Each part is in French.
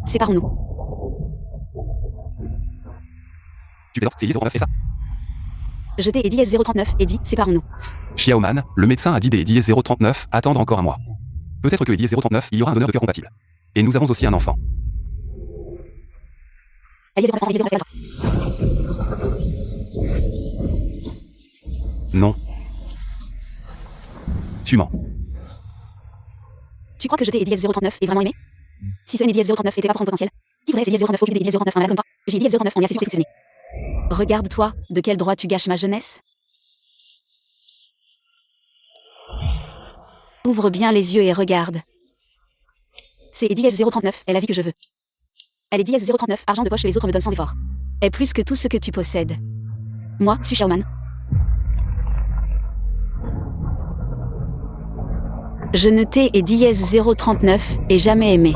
séparons-nous. Tu plaisantes, c'est IS-039 et ça. Je t'ai et dit S039 et dit, séparons-nous. Xiaoman, le médecin a dit des IS-039, attendre encore un mois. Peut-être que IS-039, il y aura un donneur de cœur compatible. Et nous avons aussi un enfant. Non. Tu mens. Tu crois que je t'ai et dit S039 est vraiment aimé? Si ce n'est S039 était pas pour ton potentiel, qui voudrait essayer S039 occupé des S039 un malade comme toi? J'ai dit S039 on y a séduit toutes ces années. Regarde-toi, de quel droit tu gâches ma jeunesse? Ouvre bien les yeux et regarde. C'est Eddie S039, est la vie que je veux. Elle est Eddie S039, argent de poche, les autres me donnent sans effort. Est plus que tout ce que tu possèdes. Moi, suis Xiaoman. Je ne t'ai Eddie S039 et jamais aimé.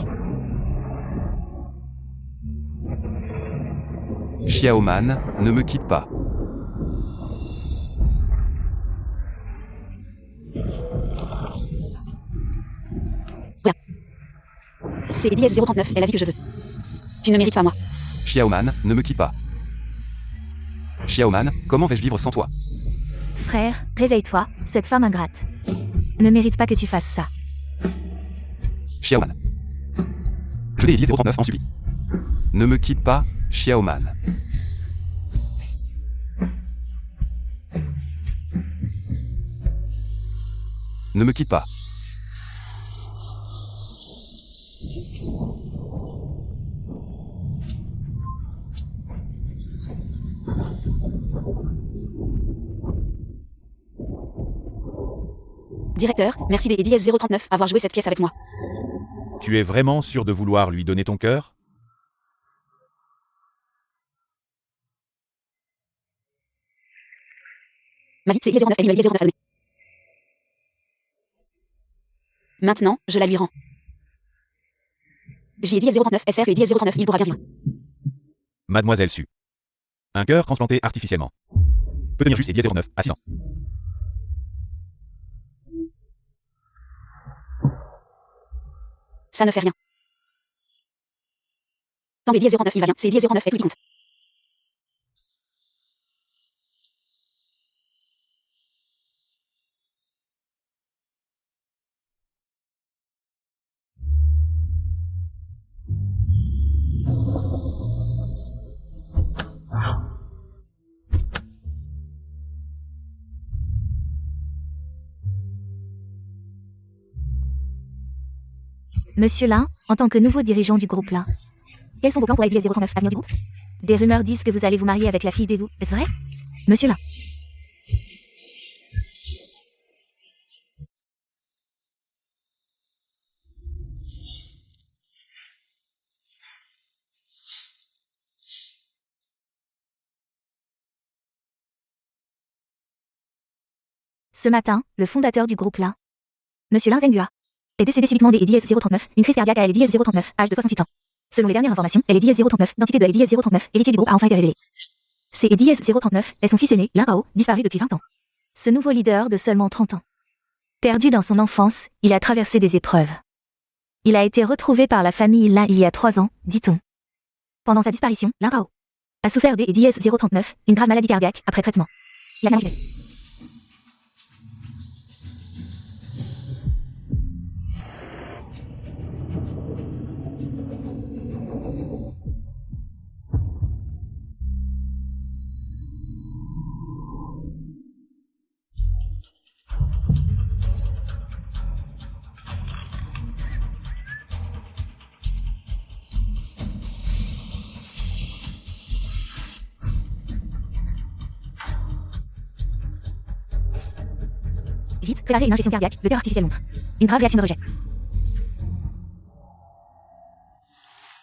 Xiaoman, ne me quitte pas. C'est Eddie S039, est la vie que je veux. Tu ne mérites pas moi. Xiaoman, ne me quitte pas. Xiaoman, comment vais-je vivre sans toi? Frère, réveille-toi, cette femme ingrate ne mérite pas que tu fasses ça. Xiaoman. Je t'ai dit 039 en supplie. Ne me quitte pas, Xiaoman. Ne me quitte pas. Directeur, merci des Eddie S039 avoir joué cette pièce avec moi. Tu es vraiment sûr de vouloir lui donner ton cœur? Ma vie c'est Eddie S09, elle lui a dit S09 à donner. Maintenant, je la lui rends. J'ai dit S039 SR et Eddie S039, il pourra bien vivre. Mademoiselle Su. Un cœur transplanté artificiellement peut devenir juste Eddie 09 à 6 ans. Ça ne fait rien. Tant Eddie S09 il va bien, c'est Eddie S09 est tout qui compte. Monsieur Lin, en tant que nouveau dirigeant du groupe Lin, quels sont vos plans pour Eddie S039, avenir du groupe? Des rumeurs disent que vous allez vous marier avec la fille d'Edu, est-ce vrai? Monsieur Lin. Ce matin, le fondateur du groupe Lin, Monsieur Lin Zhenghua, est décédé subitement des Eddie S039, une crise cardiaque à Eddie S039, âge de 68 ans. Selon les dernières informations, Eddie S039, d'identité de Eddie S039, héritier du groupe a enfin été révélée. C'est Eddie S039 est son fils aîné, Lin Hao, disparu depuis 20 ans. Ce nouveau leader de seulement 30 ans. Perdu dans son enfance, il a traversé des épreuves. Il a été retrouvé par la famille Lin il y a 3 ans, dit-on. Pendant sa disparition, Lin Hao a souffert des Eddie S039, une grave maladie cardiaque, après traitement. La maladie. Vite, préparez une injection cardiaque, le cœur artificiel montre. Une grave réaction de rejet.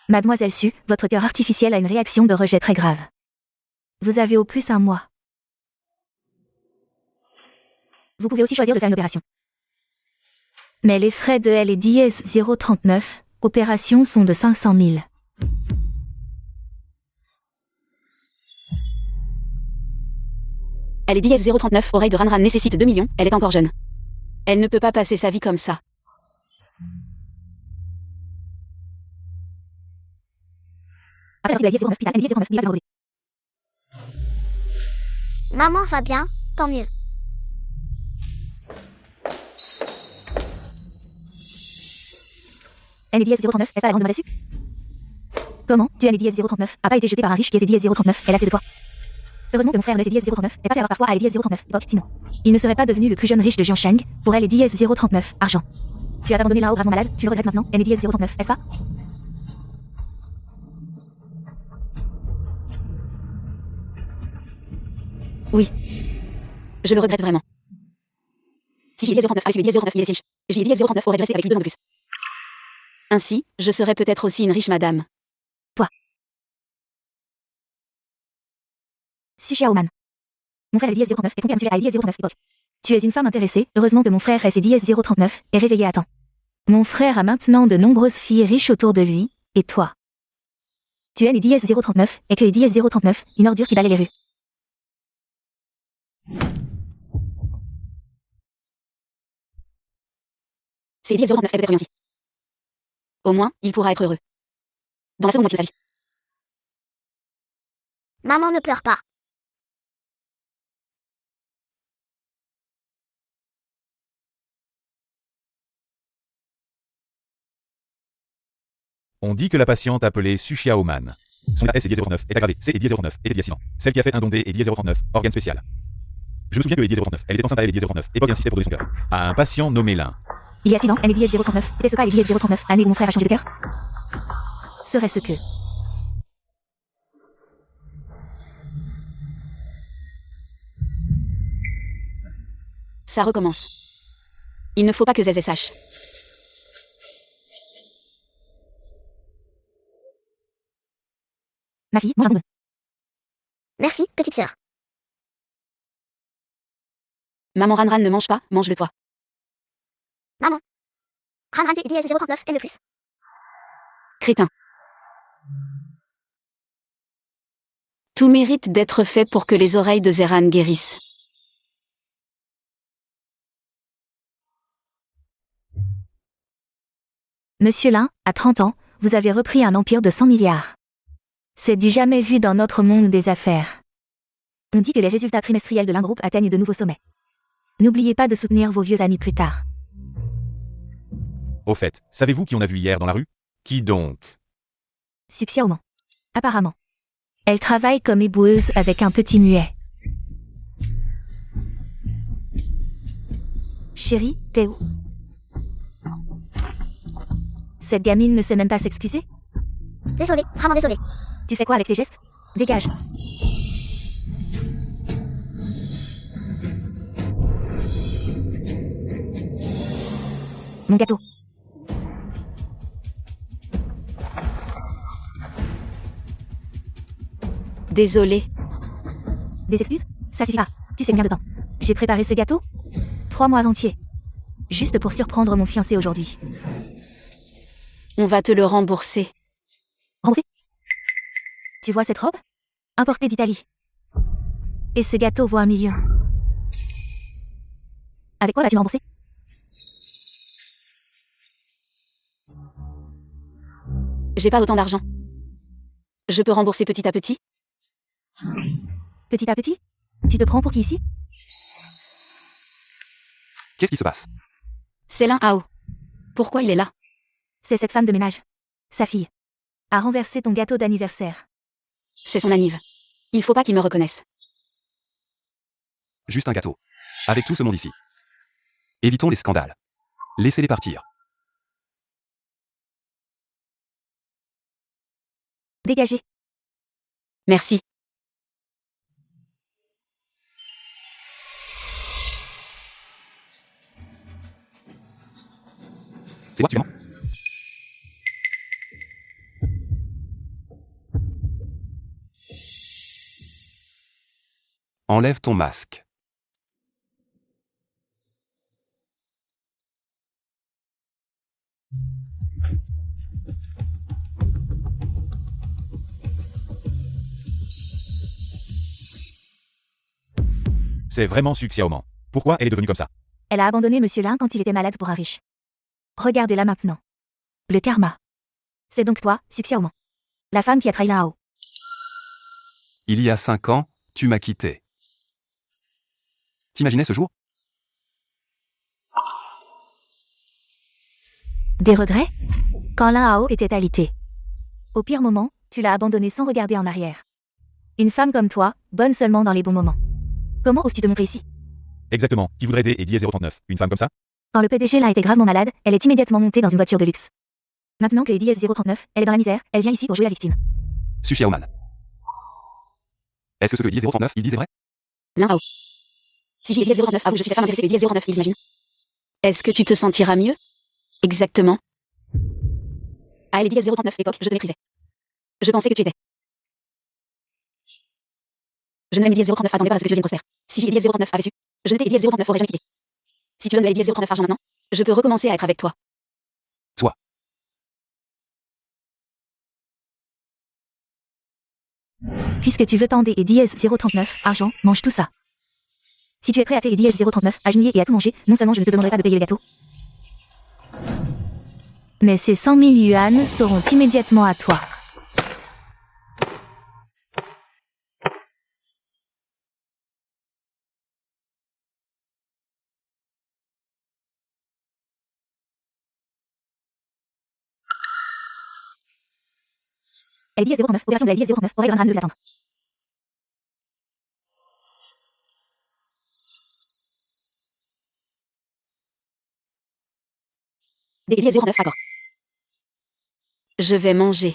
Mademoiselle Su, votre cœur artificiel a une réaction de rejet très grave. Vous avez au plus un mois. Vous pouvez aussi choisir de faire une opération. Mais les frais de Eddie S039, opération sont de 500 000. Elle est Eddie S039, oreille de Ranran nécessite 2 millions, elle est encore jeune. Elle ne peut pas passer sa vie comme ça. Après l'article LDS 09, Pital, LDS 09, Nivelle Rodé. Maman va bien, tant mieux. NDS 039, est-ce la grande demoiselle dessus? Comment? Tu NDS 039 a pas été jeté par un riche qui est NDS 039, elle a assez de toi. Heureusement que mon frère ne NDS 039 et pas fait erreur parfois à NDS 039 époque, sinon. Il ne serait pas devenu le plus jeune riche de Jiangshang, pour elle NDS 039, argent. Tu as abandonné là-haut gravement malade, tu le regrettes maintenant, NDS 039, est-ce ça? Oui. Je le regrette vraiment. Si JD 039 avait suivi 039, il est riche. JD 039 aurait dû rester avec lui 2 ans de plus. Ainsi, je serais peut-être aussi une riche madame. Su Xiaoman. Mon frère SDS 039 est trompé à monsieur à LDS 039 époque. Tu es une femme intéressée, heureusement que mon frère SDS 039 est réveillé à temps. Mon frère a maintenant de nombreuses filles riches autour de lui, et toi. Tu es LDS 039 et que LDS 039, une ordure qui balaie les rues. C'est JD 039 est peut-être ainsi. Au moins, il pourra être heureux. Dans la seconde moitié de sa vie. Maman ne pleure pas. On dit que la patiente appelée Su Xiaoman. Son S est 039 est aggravée. C est 039 était 6 ans. Celle qui a fait un don D est 039, organe spécial. Je me souviens que est 039, elle était enceinte à elle 039, époque insistait pour donner son cœur. À un patient nommé Lin. Il y a 6 ans, LDS 039, était-ce pas LDS 039, l'année où mon frère a changé de cœur? Serait-ce que... Ça recommence. Il ne faut pas que Zézé sache. Ma fille, mange un bonbon. Merci, petite sœur. Maman Ranran ne mange pas, mange-le toi. Maman. Ranran DS 039 aime le plus. Crétin. Tout mérite d'être fait pour que les oreilles de Zéran guérissent. Monsieur Lin, à 30 ans, vous avez repris un empire de 100 milliards. C'est du jamais vu dans notre monde des affaires. On dit que les résultats trimestriels de l'un groupe atteignent de nouveaux sommets. N'oubliez pas de soutenir vos vieux amis plus tard. Au fait, savez-vous qui on a vu hier dans la rue? Qui donc? Su Xiaoman. Apparemment. Elle travaille comme éboueuse avec un petit muet. Chérie, t'es où? Cette gamine ne sait même pas s'excuser? Désolée, vraiment désolée. Tu fais quoi avec tes gestes? Dégage. Mon gâteau. Désolée. Des excuses? Ça suffit pas. Tu sais combien de temps j'ai préparé ce gâteau? 3 mois entiers. Juste pour surprendre mon fiancé aujourd'hui. On va te le rembourser. Remboursé? Tu vois cette robe? Importée d'Italie. Et ce gâteau vaut 1 million. Avec quoi vas-tu me rembourser? J'ai pas autant d'argent. Je peux rembourser petit à petit? Petit à petit? Tu te prends pour qui ici? Qu'est-ce qui se passe? C'est Lin Hao. Pourquoi il est là? C'est cette femme de ménage. Sa fille. A renversé ton gâteau d'anniversaire. C'est son anniv. Il faut pas qu'il me reconnaisse. Juste un gâteau. Avec tout ce monde ici. Évitons les scandales. Laissez-les partir. Dégagez. Merci. C'est moi, tu mens? Enlève ton masque. C'est vraiment Su Xiaoman. Pourquoi elle est devenue comme ça? Elle a abandonné Monsieur Lin quand il était malade pour un riche. Regardez-la maintenant. Le karma. C'est donc toi, Su Xiaoman. la femme qui a trahi Lin Hao. Il y a 5 ans, tu m'as quitté. T'imaginais ce jour? Des regrets? Quand Lin Hao était alité. Au pire moment, tu l'as abandonné sans regarder en arrière. Une femme comme toi, bonne seulement dans les bons moments. Comment oses-tu te montrer ici? Exactement. Qui voudrait aider Eddie 039? Une femme comme ça? Quand le PDG Lin était gravement malade, elle est immédiatement montée dans une voiture de luxe. Maintenant que Eddie S039, elle est dans la misère, elle vient ici pour jouer la victime. Sushiaoman. Est-ce que ce que dit 039, il dit c'est vrai? Lin Hao. Si j'ai Eddie S039, avoue, je suis sa femme intéressée Eddie S09, il s'imagine. Est-ce que tu te sentiras mieux? Exactement. À Eddie S039 époque, je te méprisais. Je pensais que tu étais. Je ne l'aime Eddie S039, attendez pas parce que je devienne prospère. Si j'ai Eddie S039 avait su, je n'étais Eddie S039 aurait jamais quitté. Si tu donnes de Eddie S039 argent maintenant, je peux recommencer à être avec toi. Toi. Puisque tu veux tendre Eddie S039, argent, mange tout ça. Si tu es prêt à Eddie S039, à genouiller et à tout manger, non seulement je ne te demanderai pas de payer le gâteau, mais ces 100 000 yuan seront immédiatement à toi. Eddie S039, opération de la Eddie S039, aurait Gran de l'attendre. Des Eddie S09, accord. Je vais manger.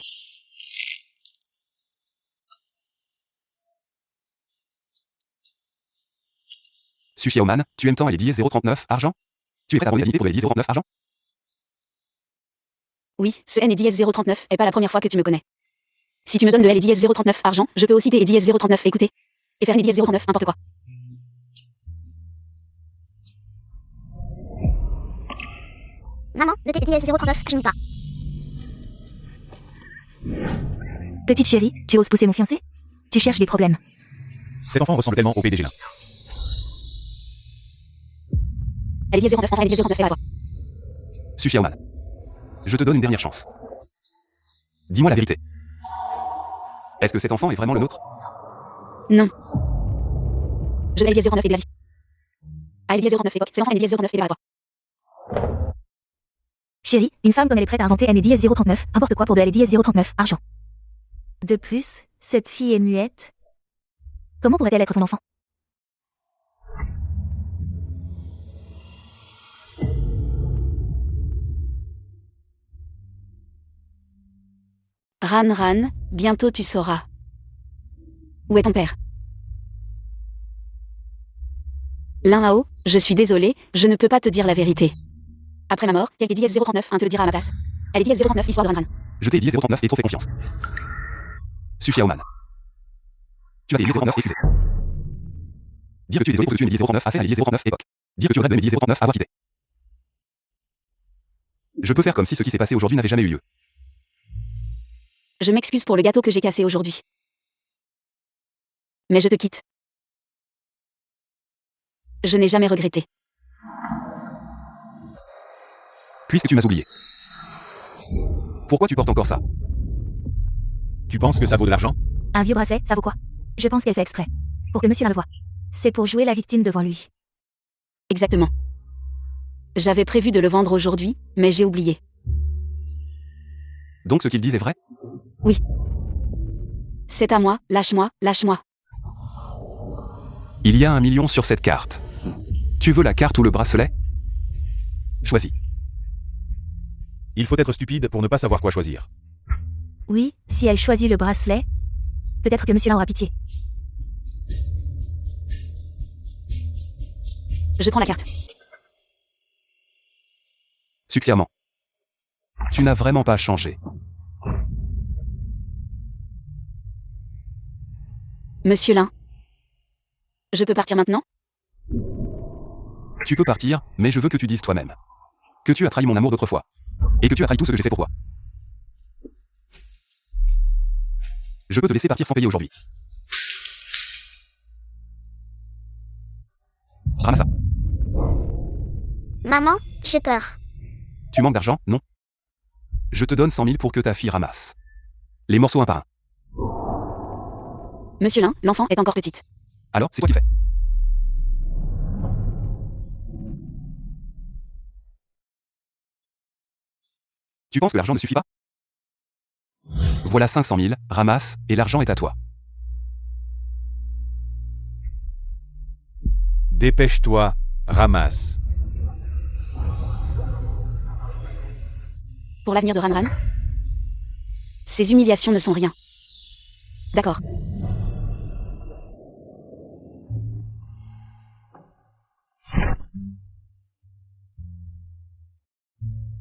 Sushiaoman, tu aimes tant Eddie 039, argent? Tu es prêt à brûler la dignité pour Eddie 039, argent? Oui, ce Eddie S039 est pas la première fois que tu me connais. Si tu me donnes de Eddie S039 argent, je peux aussi des Eddie S039 écouter. Et faire Eddie S039 n'importe quoi. Maman, le Eddie S039, je n'y pas. Petite chérie, tu oses pousser mon fiancé? Tu cherches des problèmes. Cet enfant ressemble tellement au PDG Lin. Eddie S09, enfin Eddie S09 est à toi. Sushiaoman. Je te donne une dernière chance. Dis-moi la vérité. Est-ce que cet enfant est vraiment le nôtre? Non. Je l'ai Eddie S09 et déjà dit. À Eddie S09 époque, c'est enfin Eddie S09 et à toi. Chérie, une femme comme elle est prête à inventer un Eddie S039, n'importe quoi pour de Eddie S039, argent. De plus, cette fille est muette. Comment pourrait-elle être ton enfant? Ran, bientôt tu sauras. Où est ton père? Lin Hao, je suis désolée, je ne peux pas te dire la vérité. Après ma mort, Eddie S039 te le dira à ma place. Elle est Eddie S039 histoire de Ran. Je t'ai Eddie 039 et trop fait confiance. Sushiaoman. Tu as Eddie 039 excusez. Dire que tu es désolé pour que tu aies Eddie 039 à faire Eddie 039 époque. Dire que tu regrettes de Eddie 039 avoir quitté. Je peux faire comme si ce qui s'est passé aujourd'hui n'avait jamais eu lieu. Je m'excuse pour le gâteau que j'ai cassé aujourd'hui. Mais je te quitte. Je n'ai jamais regretté. Puisque tu m'as oublié. Pourquoi tu portes encore ça? Tu penses que ça vaut de l'argent? Un vieux bracelet, ça vaut quoi? Je pense qu'elle fait exprès. Pour que monsieur Lin le voie. C'est pour jouer la victime devant lui. Exactement. J'avais prévu de le vendre aujourd'hui, mais j'ai oublié. Donc ce qu'il dit est vrai? Oui. C'est à moi, lâche-moi, lâche-moi. Il y a 1 million sur cette carte. Tu veux la carte ou le bracelet? Choisis. Il faut être stupide pour ne pas savoir quoi choisir. Oui, si elle choisit le bracelet, peut-être que monsieur Lin aura pitié. Je prends la carte. Succèrement. Tu n'as vraiment pas changé. Monsieur Lin. Je peux partir maintenant? Tu peux partir, mais je veux que tu dises toi-même. Que tu as trahi mon amour d'autrefois. Et que tu as trahi tout ce que j'ai fait pour toi. Je peux te laisser partir sans payer aujourd'hui. Ramasse ça. Maman, j'ai peur. Tu manques d'argent, non? Je te donne 100 000 pour que ta fille ramasse. Les morceaux un par un. Monsieur Lin, l'enfant est encore petite. Alors, c'est toi qui fais. Tu penses que l'argent ne suffit pas? Voilà 500 000, ramasse, et l'argent est à toi. Dépêche-toi, ramasse. Pour l'avenir de Ranran? Ces humiliations ne sont rien. D'accord.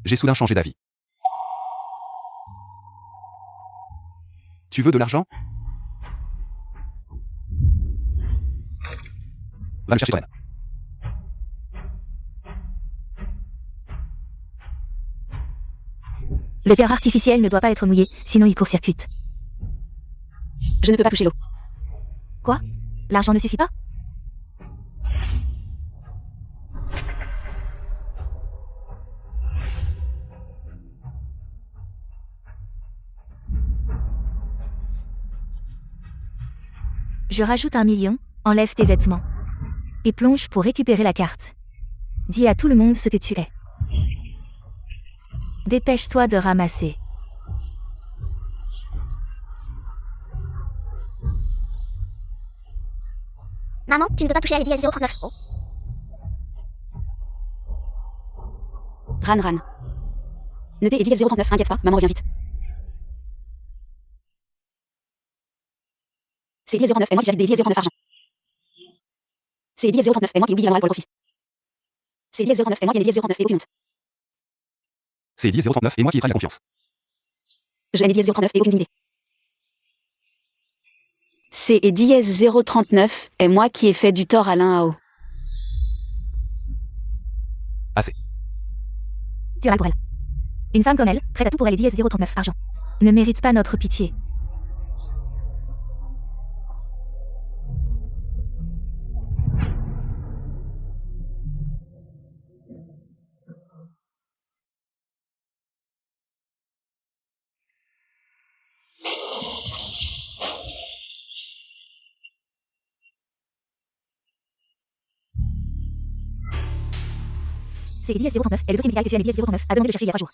J'ai soudain changé d'avis. Tu veux de l'argent? Va le chercher toi-même. Le cœur artificiel ne doit pas être mouillé, sinon il court-circuite. Je ne peux pas toucher l'eau. Quoi? L'argent ne suffit pas? Je rajoute 1 million, enlève tes vêtements. Et plonge pour récupérer la carte. Dis à tout le monde ce que tu es. Dépêche-toi de ramasser. Maman, tu ne peux pas toucher à Lady S039. Oh. Ranran. Notez Eddie S039, inquiète pas, maman revient vite. C'est Eddie S039 et moi qui j'avais des Eddie S039 argent. C'est Eddie S039 et moi qui oublie la morale pour le profit. C'est Eddie S039 et moi qui ai Eddie S039 et aucune honte. C'est Eddie 039 et moi qui ai trahi la confiance. Je Eddie S039 et aucune dignité. C'est Eddie S039 et moi qui ai fait du tort à l'un à haut. Assez. Tu as mal pour elle. Une femme comme elle, prête à tout pour elle et S039 argent. Ne mérite pas notre pitié. C'est Eddie S039 et le dossier médical que tu as Eddie S039 a demandé de chercher il y a 3 jours.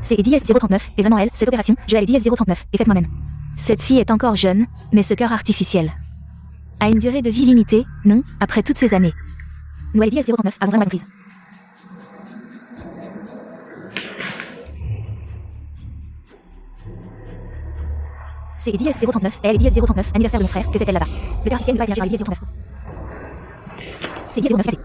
C'est Eddie S039 et vraiment elle, cette opération, je l'ai Eddie S039 et faite moi-même. Cette fille est encore jeune, mais ce cœur artificiel a une durée de vie limitée, non, après toutes ces années. Nous, Eddie S039, avons vraiment prise. C'est Eddie S039 et elle Eddie S039, anniversaire de mon frère, que fait-elle là-bas? Le cœur artificiel ne va rien chez Eddie S039. C'est Eddie S039 cassé.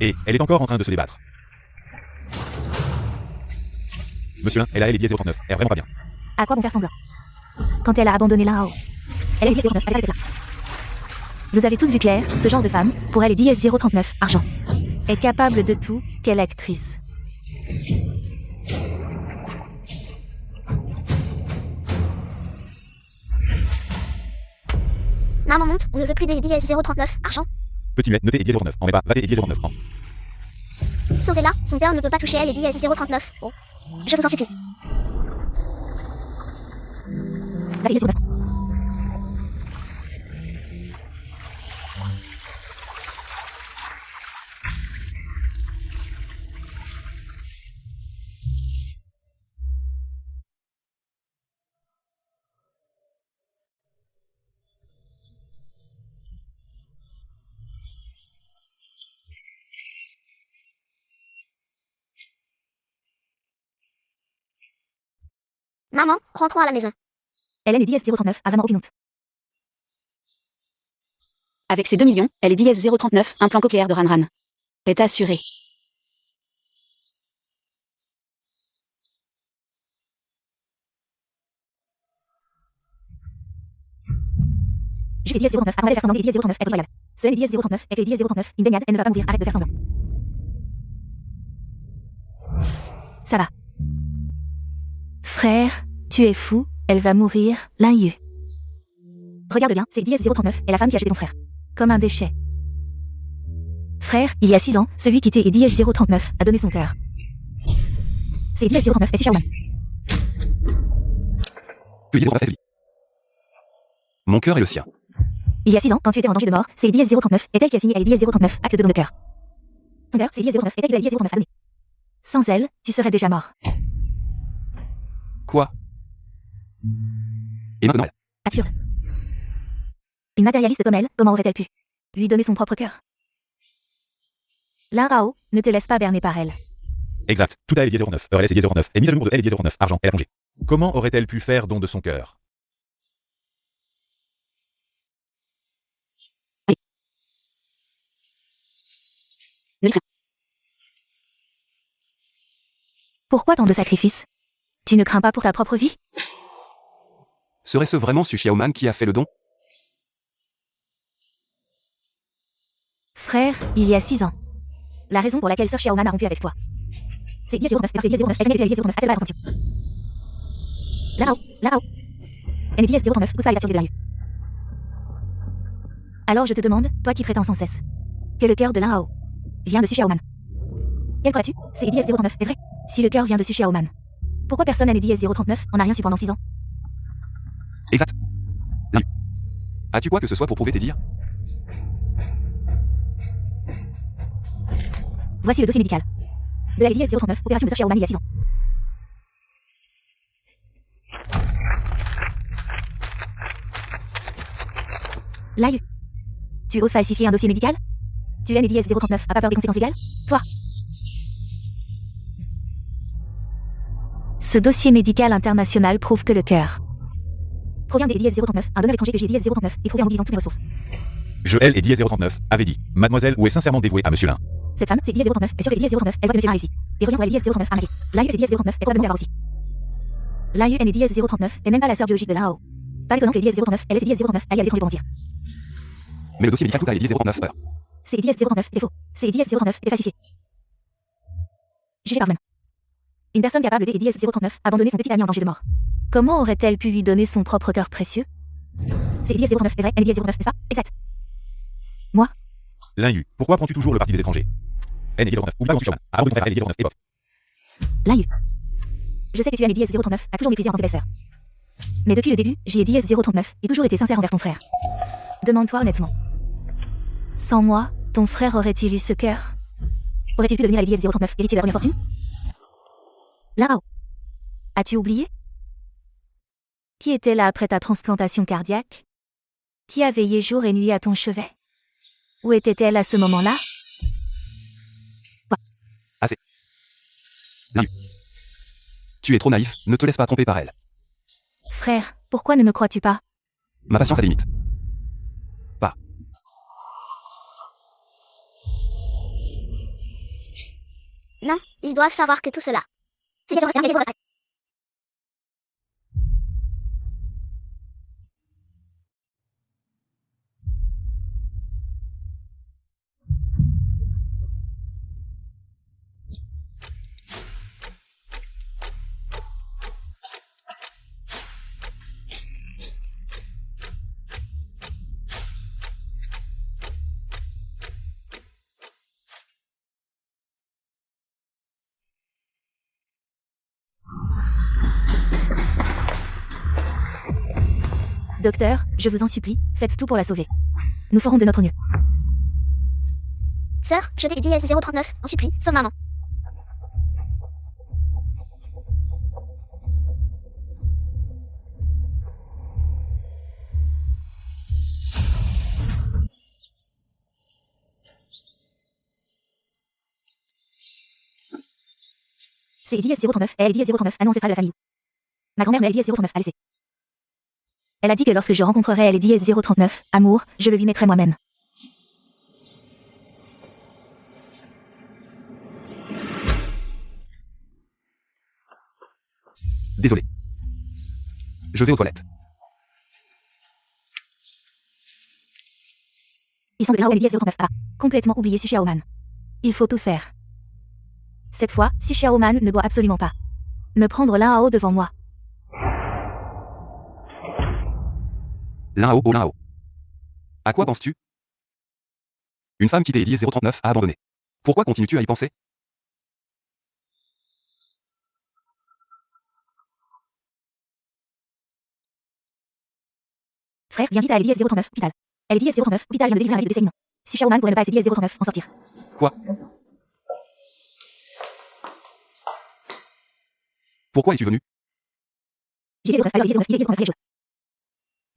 Et elle est encore en train de se débattre. Monsieur Lin, elle a Eddie 039, elle est vraiment pas bien. À quoi bon faire semblant? Quand elle a abandonné là-haut. Elle est Eddie S039, elle va être là. Vous avez tous vu clair, ce genre de femme, pour elle est Eddie S039, argent. Est capable de tout, quelle actrice. Maman monte, on ne veut plus des Lady S039. Argent. Petit muet, notez Eddie 039, en bas, va Eddie 039, en. Sauvez-la, son père ne peut pas toucher à Lady S039. Oh. Je vous en supplie. Va Eddie S039. Maman, rentrons à la maison. Hélène Eddie S039, a vraiment aucune honte. Avec ses 2 millions, elle est Eddie S039, un plan cochléaire de Ranran. Est assuré. Juste Eddie S039, attendez de faire semblant Eddie S039 est royal. Seul Eddie S039 est que Eddie S039, une baignade, elle ne va pas mourir, arrête de faire semblant. Ça va. Frère, tu es fou, elle va mourir, Lin Yu. Regarde bien, c'est DS039 et la femme qui a jeté ton frère. Comme un déchet. Frère, il y a 6 ans, celui qui était DS039 a donné son cœur. C'est DS039 et Su Xiaoman. Que DS039 est celui. Mon cœur est le sien. Il y a 6 ans, quand tu étais en danger de mort, c'est DS039 et elle qui a signé à DS039 acte de don de cœur. Ton cœur, c'est DS039 et elle qui a DS039 a donné. Sans elle, tu serais déjà mort. Quoi? Et maintenant elle. Absurde. Une matérialiste comme elle, comment aurait-elle pu lui donner son propre cœur? Lin Rao, ne te laisse pas berner par elle. Exact. Tout à LD09. RLS et 09. Et mise à jour de LD09. Argent. Elle a plongé. Comment aurait-elle pu faire don de son cœur? Ne dis rien. Pourquoi tant de sacrifices? Tu ne crains pas pour ta propre vie? Serait-ce vraiment Su Xiaoman qui a fait le don? Frère, il y a 6 ans. La raison pour laquelle Sir Xiaoman a rompu avec toi. C'est DS09, c'est DS09, elle est DS09, c'est la présomption. Là-haut. Elle est DS09, pousse pas les absurdes de Lin Yu. Alors je te demande, toi qui prétends sans cesse, que le cœur de Lin Hao vient de Su Xiaoman. Quel crois-tu? C'est DS09, c'est vrai. Si le cœur vient de Su Xiaoman, pourquoi personne n'a DS039 en a rien su pendant 6 ans? Exact. Lin Yu. As-tu quoi que ce soit pour prouver tes dires? Voici le dossier médical. De la DS039, opération de Sir Xiaoman il y a 6 ans. Lin Yu. Tu oses falsifier un dossier médical? Tu es DS039, a pas peur des conséquences légales? Toi. Ce dossier médical international prouve que le cœur provient des DS039, un donneur étranger que j'ai DS039 et trouvé en mobilisant toutes mes ressources. Je, elle et DS09 avait dit. Mademoiselle ou est sincèrement dévouée à Monsieur Lin. Cette femme, c'est DS039, est sûre que DS039, elle voit que Monsieur Lin a réussi. Et revient pour elle DS039 arnaqué. Lin Yu, c'est DS039, et probablement avoir aussi. Lin Yu, elle est DS039, et même pas la sœur biologique de Lin Hao. Pas étonnant que DS039, elle est DS039, elle y a des étrangers pour mentir. Mais le dossier médical tout a DS09 heures. C'est DS09 était faux. C'est DS09 était falsifié. Jugé par vous-même. Une personne capable d'aider DS039 abandonner son petit ami en danger de mort. Comment aurait-elle pu lui donner son propre cœur précieux? C'est DS09 est vrai, elle est DS09, n'est-ce pas? Exact. Moi? Lin Yu. Pourquoi prends-tu toujours le parti des étrangers? ND09. Oublie pas Su Xiaoman. A abandonné ton frère ND09 époque. Lin Yu. Je sais que tu es ND039, a toujours méprisé en tant que belle-sœur. Mais depuis le début, j'ai DS039 et toujours été sincère envers ton frère. Demande-toi honnêtement. Sans moi, ton frère aurait-il eu ce cœur? Aurait-il pu devenir la DS039, héritier de la première fortune? Lin Hao. As-tu oublié? Qui était là après ta transplantation cardiaque? Qui a veillé jour et nuit à ton chevet? Où était-elle à ce moment-là? Assez. Lin Yu. Tu es trop naïf, ne te laisse pas tromper par elle. Frère, pourquoi ne me crois-tu pas? Ma patience a des limites. Non, ils doivent savoir que tout cela. C'est DS09. Docteur, je vous en supplie, faites tout pour la sauver. Nous ferons de notre mieux. Sœur, je t'ai dit DS039, en supplie, sauve maman. C'est DS039, elle est DS039, annonce ancestrale de la famille. Ma grand-mère me DS039 a laissé. Elle a dit que lorsque je rencontrerai elle est DS039, amour, je le lui mettrai moi-même. Désolé. Je vais aux toilettes. Il semble que Lin Hao DS039 a complètement oublié Su Xiaoman. Il faut tout faire. Cette fois, Su Xiaoman ne doit absolument pas me prendre Lin Hao devant moi. L'un haut, l'un haut. À quoi penses-tu? Une femme qui t'est 039 a abandonné. Pourquoi continues-tu à y penser? Frère, viens vite à Elodie S039, hôpital. Elodie S039, hôpital vient de délivrer un avis de décès imminent. Suffit à Oman pourrait ne pas laisser Elodie S039 en sortir. Quoi? Pourquoi es-tu venu? J'ai 09, alors 09, il est 09, quelque chose.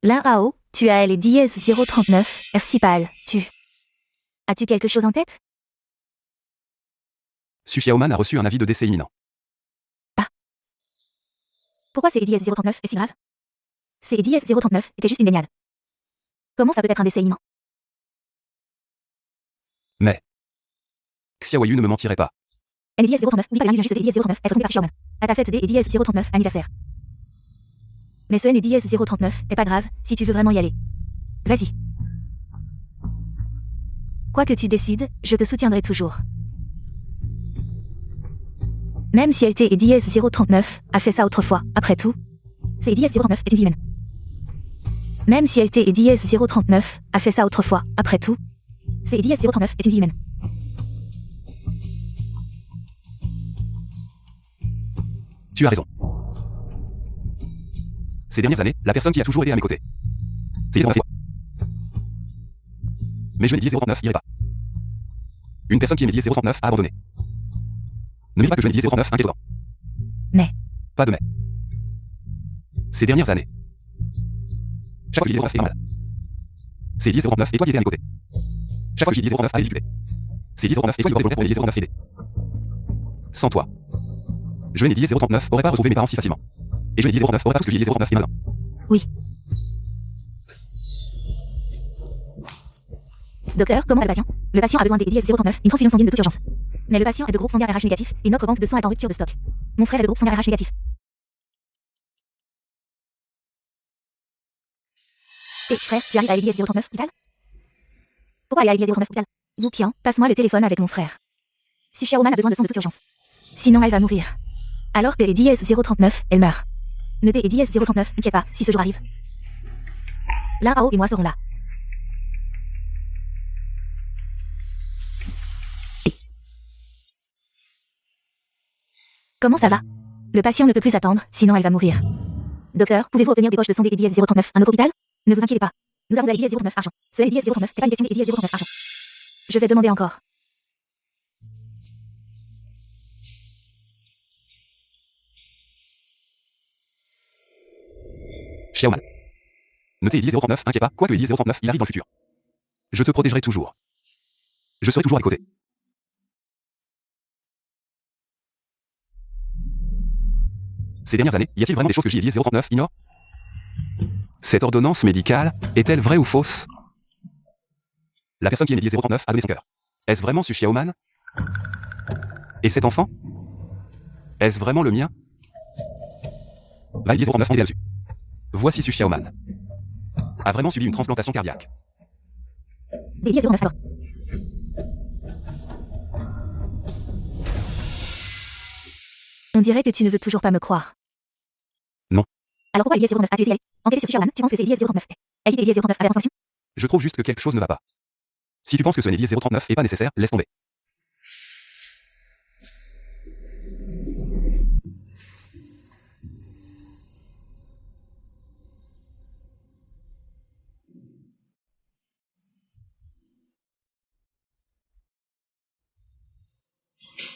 L'un AO, tu as Elodie S039, merci pâle, tu. As-tu quelque chose en tête? Sushiaoman a reçu un avis de décès imminent. Pourquoi c'est Elodie S039 est si grave? C'est Elodie S039 était juste une baignade. Comment ça peut être un décès imminent? Mais Xiaoyu ne me mentirait pas. Elodie S039, n'oublie pas le lien, vient juste de Elodie S039, être trompé par Sushi à ta fête des Elodie S039 anniversaire. Mais ce Elodie S039 est pas grave, si tu veux vraiment y aller. Vas-y. Quoi que tu décides, je te soutiendrai toujours. Même si LT et DS039 a fait ça autrefois, après tout, c'est DS039 est une vie humaine. Même si LT et DS039 a fait ça autrefois, après tout, c'est DS039 est une vie humaine. Tu as raison. Ces dernières années, la personne qui a toujours été à mes côtés, c'est 039. Mais je n'ai 039 irait pas. Une personne qui aimait 039 a abandonné. Ne me dis pas que je n'ai 039 inquiétant. Mais. Pas de mais. Ces dernières années. Chaque fois que je dis 039 est normal. C'est 039 et toi qui étais à mes côtés. Chaque fois que je dis 039 a discuté. C'est 039 et toi qui dois développer pour 039 aider. Sans toi. Je n'ai 039 aurait pas retrouvé mes parents si facilement. Et je n'ai 039 aurait pas tout ce que j'ai 039 et maintenant. Oui. Docteur, comment va le patient? Le patient a besoin des DS039, une transfusion sanguine de toute urgence. Mais le patient est de groupe sanguin RH négatif et notre banque de sang est en rupture de stock. Mon frère est de groupe sanguin RH négatif. Et frère, tu arrives à DS039 hôpital? Pourquoi aller à DS039 hôpital? Youkian, passe-moi le téléphone avec mon frère. Si Xiaoman a besoin de sang de toute urgence. Sinon elle va mourir. Alors que les DS039, elle meurt. Notez les DS039, n'inquiète pas, si ce jour arrive. Lao et moi serons là. Comment ça va? Le patient ne peut plus attendre, sinon elle va mourir. Docteur, pouvez-vous obtenir des poches de sang des DS039 à notre hôpital? Ne vous inquiétez pas. Nous avons de la DS039 argent. Ce est DS039, c'est pas une question des DS039 argent. Je vais demander encore. Xiaoman. Ne t'es 039, inquiète pas, quoi que 039, il arrive dans le futur. Je te protégerai toujours. Je serai toujours à tes côtés. Ces dernières années, y a-t-il vraiment des choses que J039 ignore? Cette ordonnance médicale est-elle vraie ou fausse? La personne qui aimait 039 a donné son cœur. Est-ce vraiment Su Xiaoman? Et cet enfant? Est-ce vraiment le mien? Va 039 en là-dessus. Voici Su Xiaoman. A vraiment subi une transplantation cardiaque. Des DS039 alors. On dirait que tu ne veux toujours pas me croire. Non. Alors pourquoi les DS039 a tué Enquêter sur Xiaoman, tu penses que c'est DS039? Elle dit les DS039 avaient transformation? Je trouve juste que quelque chose ne va pas. Si tu penses que ce n'est 039 est pas nécessaire, laisse tomber.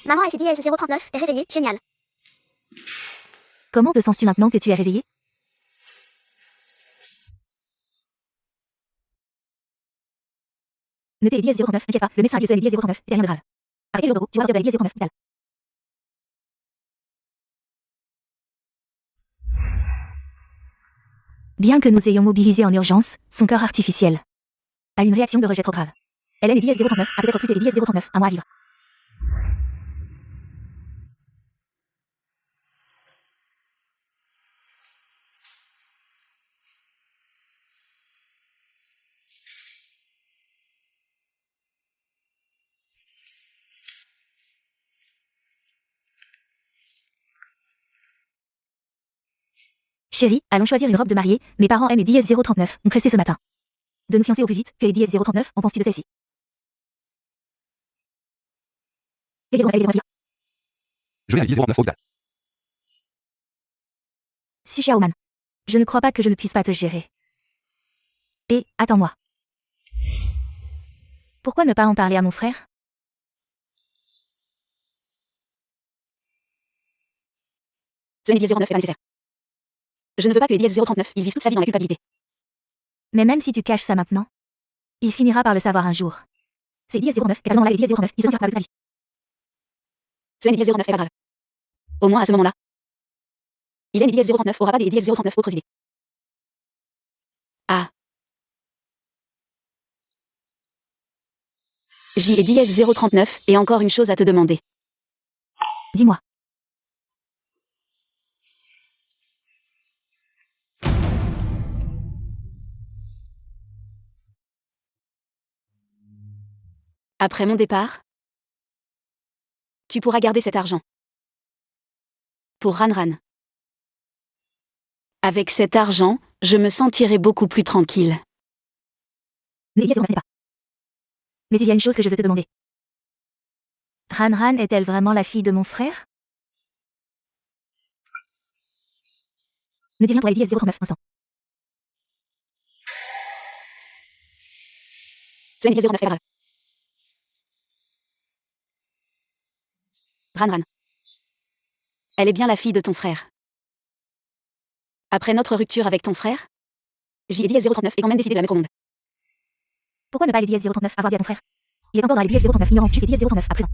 Maman et ses DS039 est réveillée, génial. Comment te sens-tu maintenant que tu es réveillé? Notez les DS039, n'inquiète pas, le médecin a dit que ce est les DS039, c'est rien de grave. Avec le logo, tu vois sortir de la DS039 hôpital. Bien que nous ayons mobilisé en urgence, son cœur artificiel a une réaction de rejet trop grave. Elle est les DS039, a peut-être plus que les DS039, un mois à vivre. Chérie, allons choisir une robe de mariée. Mes parents aiment Eddie S039, ont pressé ce matin. De nous fiancer au plus vite, que Eddie S039, en penses-tu de celle-ci? Je vais à Eddie 039 au Vidal. Sushiaoman. Je ne crois pas que je ne puisse pas te gérer. Et, attends-moi. Pourquoi ne pas en parler à mon frère? Ce Eddie 09 est pas nécessaire. Je ne veux pas que Eddie S039 il vive toute sa vie dans la culpabilité. Mais même si tu caches ça maintenant, il finira par le savoir un jour. C'est Eddie S09, et à ce moment-là, Eddie S09, il se sentira coupable de ta vie. Ce Eddie S09 est pas grave. Au moins à ce moment-là. Il est Eddie S09 aura pas des Eddie S039 autres idées. Ah. J Eddie S039 et encore une chose à te demander. Dis-moi. Après mon départ, tu pourras garder cet argent. Pour Ranran. Avec cet argent, je me sentirai beaucoup plus tranquille. Mais Eddie S09 n'est pas. Mais il y a une chose que je veux te demander. Ranran est-elle vraiment la fille de mon frère? Ne dis rien pour Eddie S039, instant. Ce Eddie S09 est grave. Ranran. Elle est bien la fille de ton frère. Après notre rupture avec ton frère, J Eddie S039 est quand même décidé de la mettre au monde. Pourquoi ne pas Eddie S039 avoir dit à ton frère? Il est encore dans Eddie S039, ignorance, tu es Eddie S039 à présent.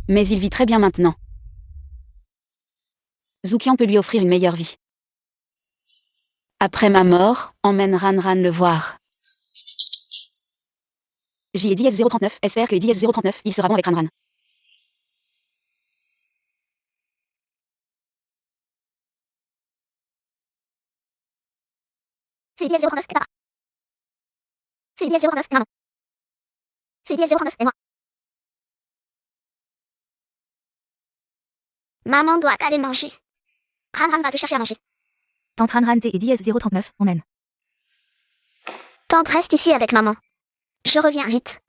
Mais il vit très bien maintenant. Zoukian peut lui offrir une meilleure vie. Après ma mort, emmène Ranran le voir. J Eddie S039 espère que Eddie S039 il sera bon avec Ranran. C'est Eddie S09 et papa. C'est Eddie S09 et maman. C'est Eddie S09 et moi. Maman doit aller manger. Ranran va te chercher à manger. Tante Ranran et Eddie S039, emmène. Tante reste ici avec maman. Je reviens vite.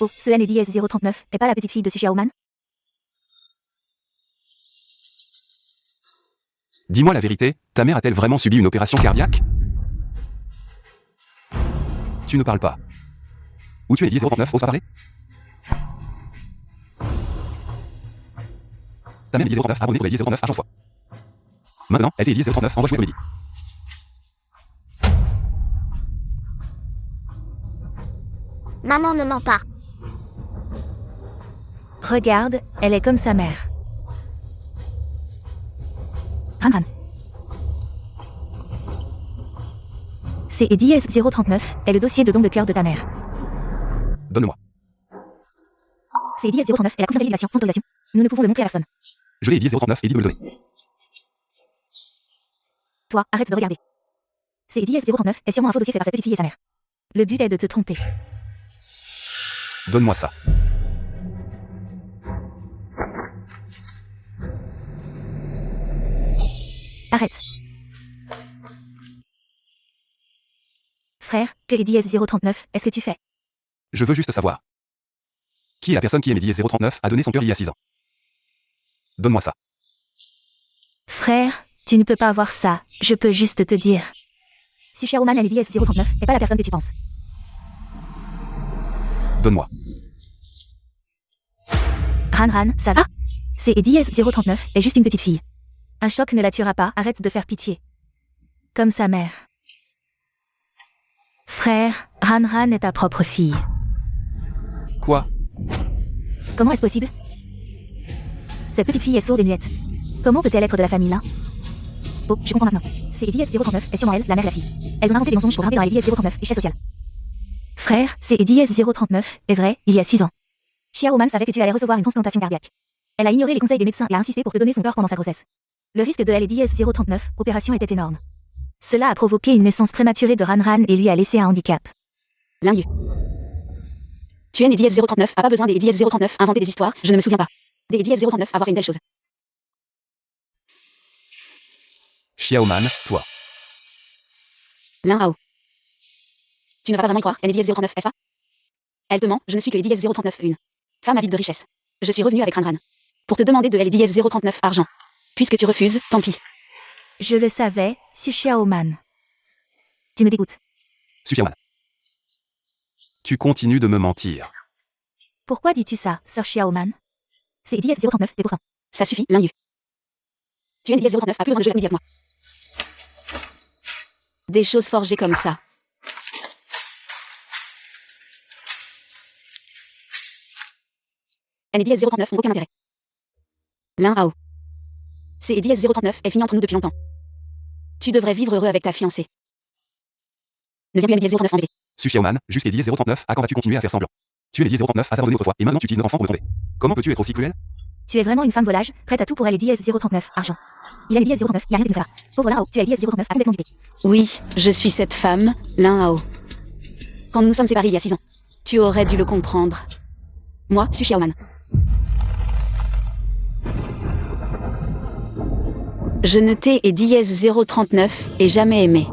Oh, ce N Eddie S039 est pas la petite fille de Sushiaoman? Dis-moi la vérité, ta mère a-t-elle vraiment subi une opération cardiaque? Tu ne parles pas. Où tu es Eddie 039, ose pas parler? Ta mère est Eddie 039, abonnée pour Eddie 039 argent fois. Maintenant, elle est Eddie 039, envoie jouer comédie. Maman ne ment pas. Regarde, elle est comme sa mère. Ranran. C'est Eddie S039, est le dossier de don de cœur de ta mère. Donne-moi. C'est Eddie S039 et la confidentialisation sans autorisation. Nous ne pouvons le montrer à personne. Je l'ai Eddie 039, Eddie veut me le donner. Toi, arrête de regarder. C'est Eddie S039 est sûrement un faux dossier fait par sa petite fille et sa mère. Le but est de te tromper. Donne-moi ça. Arrête. Frère, que Eddie S039, est-ce que tu fais? Je veux juste savoir. Qui est la personne qui aime Eddie 039 a donné son cœur il y a 6 ans? Donne-moi ça. Frère, tu ne peux pas avoir ça, je peux juste te dire. Sushiaoman et Eddie S039 est pas la personne que tu penses. Donne-moi. Ranran, ça va? C'est Eddie S039, est juste une petite fille. Un choc ne la tuera pas, arrête de faire pitié. Comme sa mère. Frère, Ranran est ta propre fille. Quoi? Comment est-ce possible? Cette petite fille est sourde et muette. Comment peut-elle être de la famille là? Oh, je comprends maintenant. C'est Eddie S039 et sûrement elle, la mère et la fille. Elles ont inventé des mensonges pour grimper dans Eddie S039 et chaise sociale. Frère, c'est Eddie S039, est vrai, il y a 6 ans. Xiaoman savait que tu allais recevoir une transplantation cardiaque. Elle a ignoré les conseils des médecins et a insisté pour te donner son cœur pendant sa grossesse. Le risque de LEDS-039, opération était énorme. Cela a provoqué une naissance prématurée de Ranran et lui a laissé un handicap. Lingu. Tu es né DS039, a pas besoin des DS039, inventer des histoires, je ne me souviens pas. Des DS039, avoir fait une telle chose. Xiaoman, toi. Lin Hao. Tu ne vas pas vraiment y croire, elle est DS039, est-ce pas? Elle te ment, je ne suis que DS039, une femme avide de richesse. Je suis revenue avec Ranran. Pour te demander de LDS039 argent. Puisque tu refuses, tant pis. Je le savais, Su Xiaoman. Tu me dégoûtes. Xiaoman. Tu continues de me mentir. Pourquoi dis-tu ça, Sir Xiaoman? C'est LEDS-039, et pourtant. Ça suffit, Lingu. Tu es né DS039, a plus besoin de jeu avec moi. Des choses forgées comme ça. NDS039 n'ont aucun intérêt. Lin Hao. C'est NDS039 est fini entre nous depuis longtemps. Tu devrais vivre heureux avec ta fiancée. Ne viens plus NDS039 en bébé. Xiaoman, juste les 10-039, à quand vas-tu continuer à faire semblant? Tu es les 10-039 à s'abandonner autrefois, et maintenant tu utilises notre enfant pour me tromper. Comment peux-tu être aussi cruel? Tu es vraiment une femme volage, prête à tout pour LEDS-039, argent. Il a LEDS-039, il a rien de faire. Pauvre Lin Hao, tu as LEDS-039 à complètement dupé. Oui, je suis cette femme, Lin Hao. Quand nous nous sommes séparés il y a 6 ans, tu aurais dû le comprendre. Moi, Su Xiaoman. Je ne t'ai et DS039 et jamais aimé.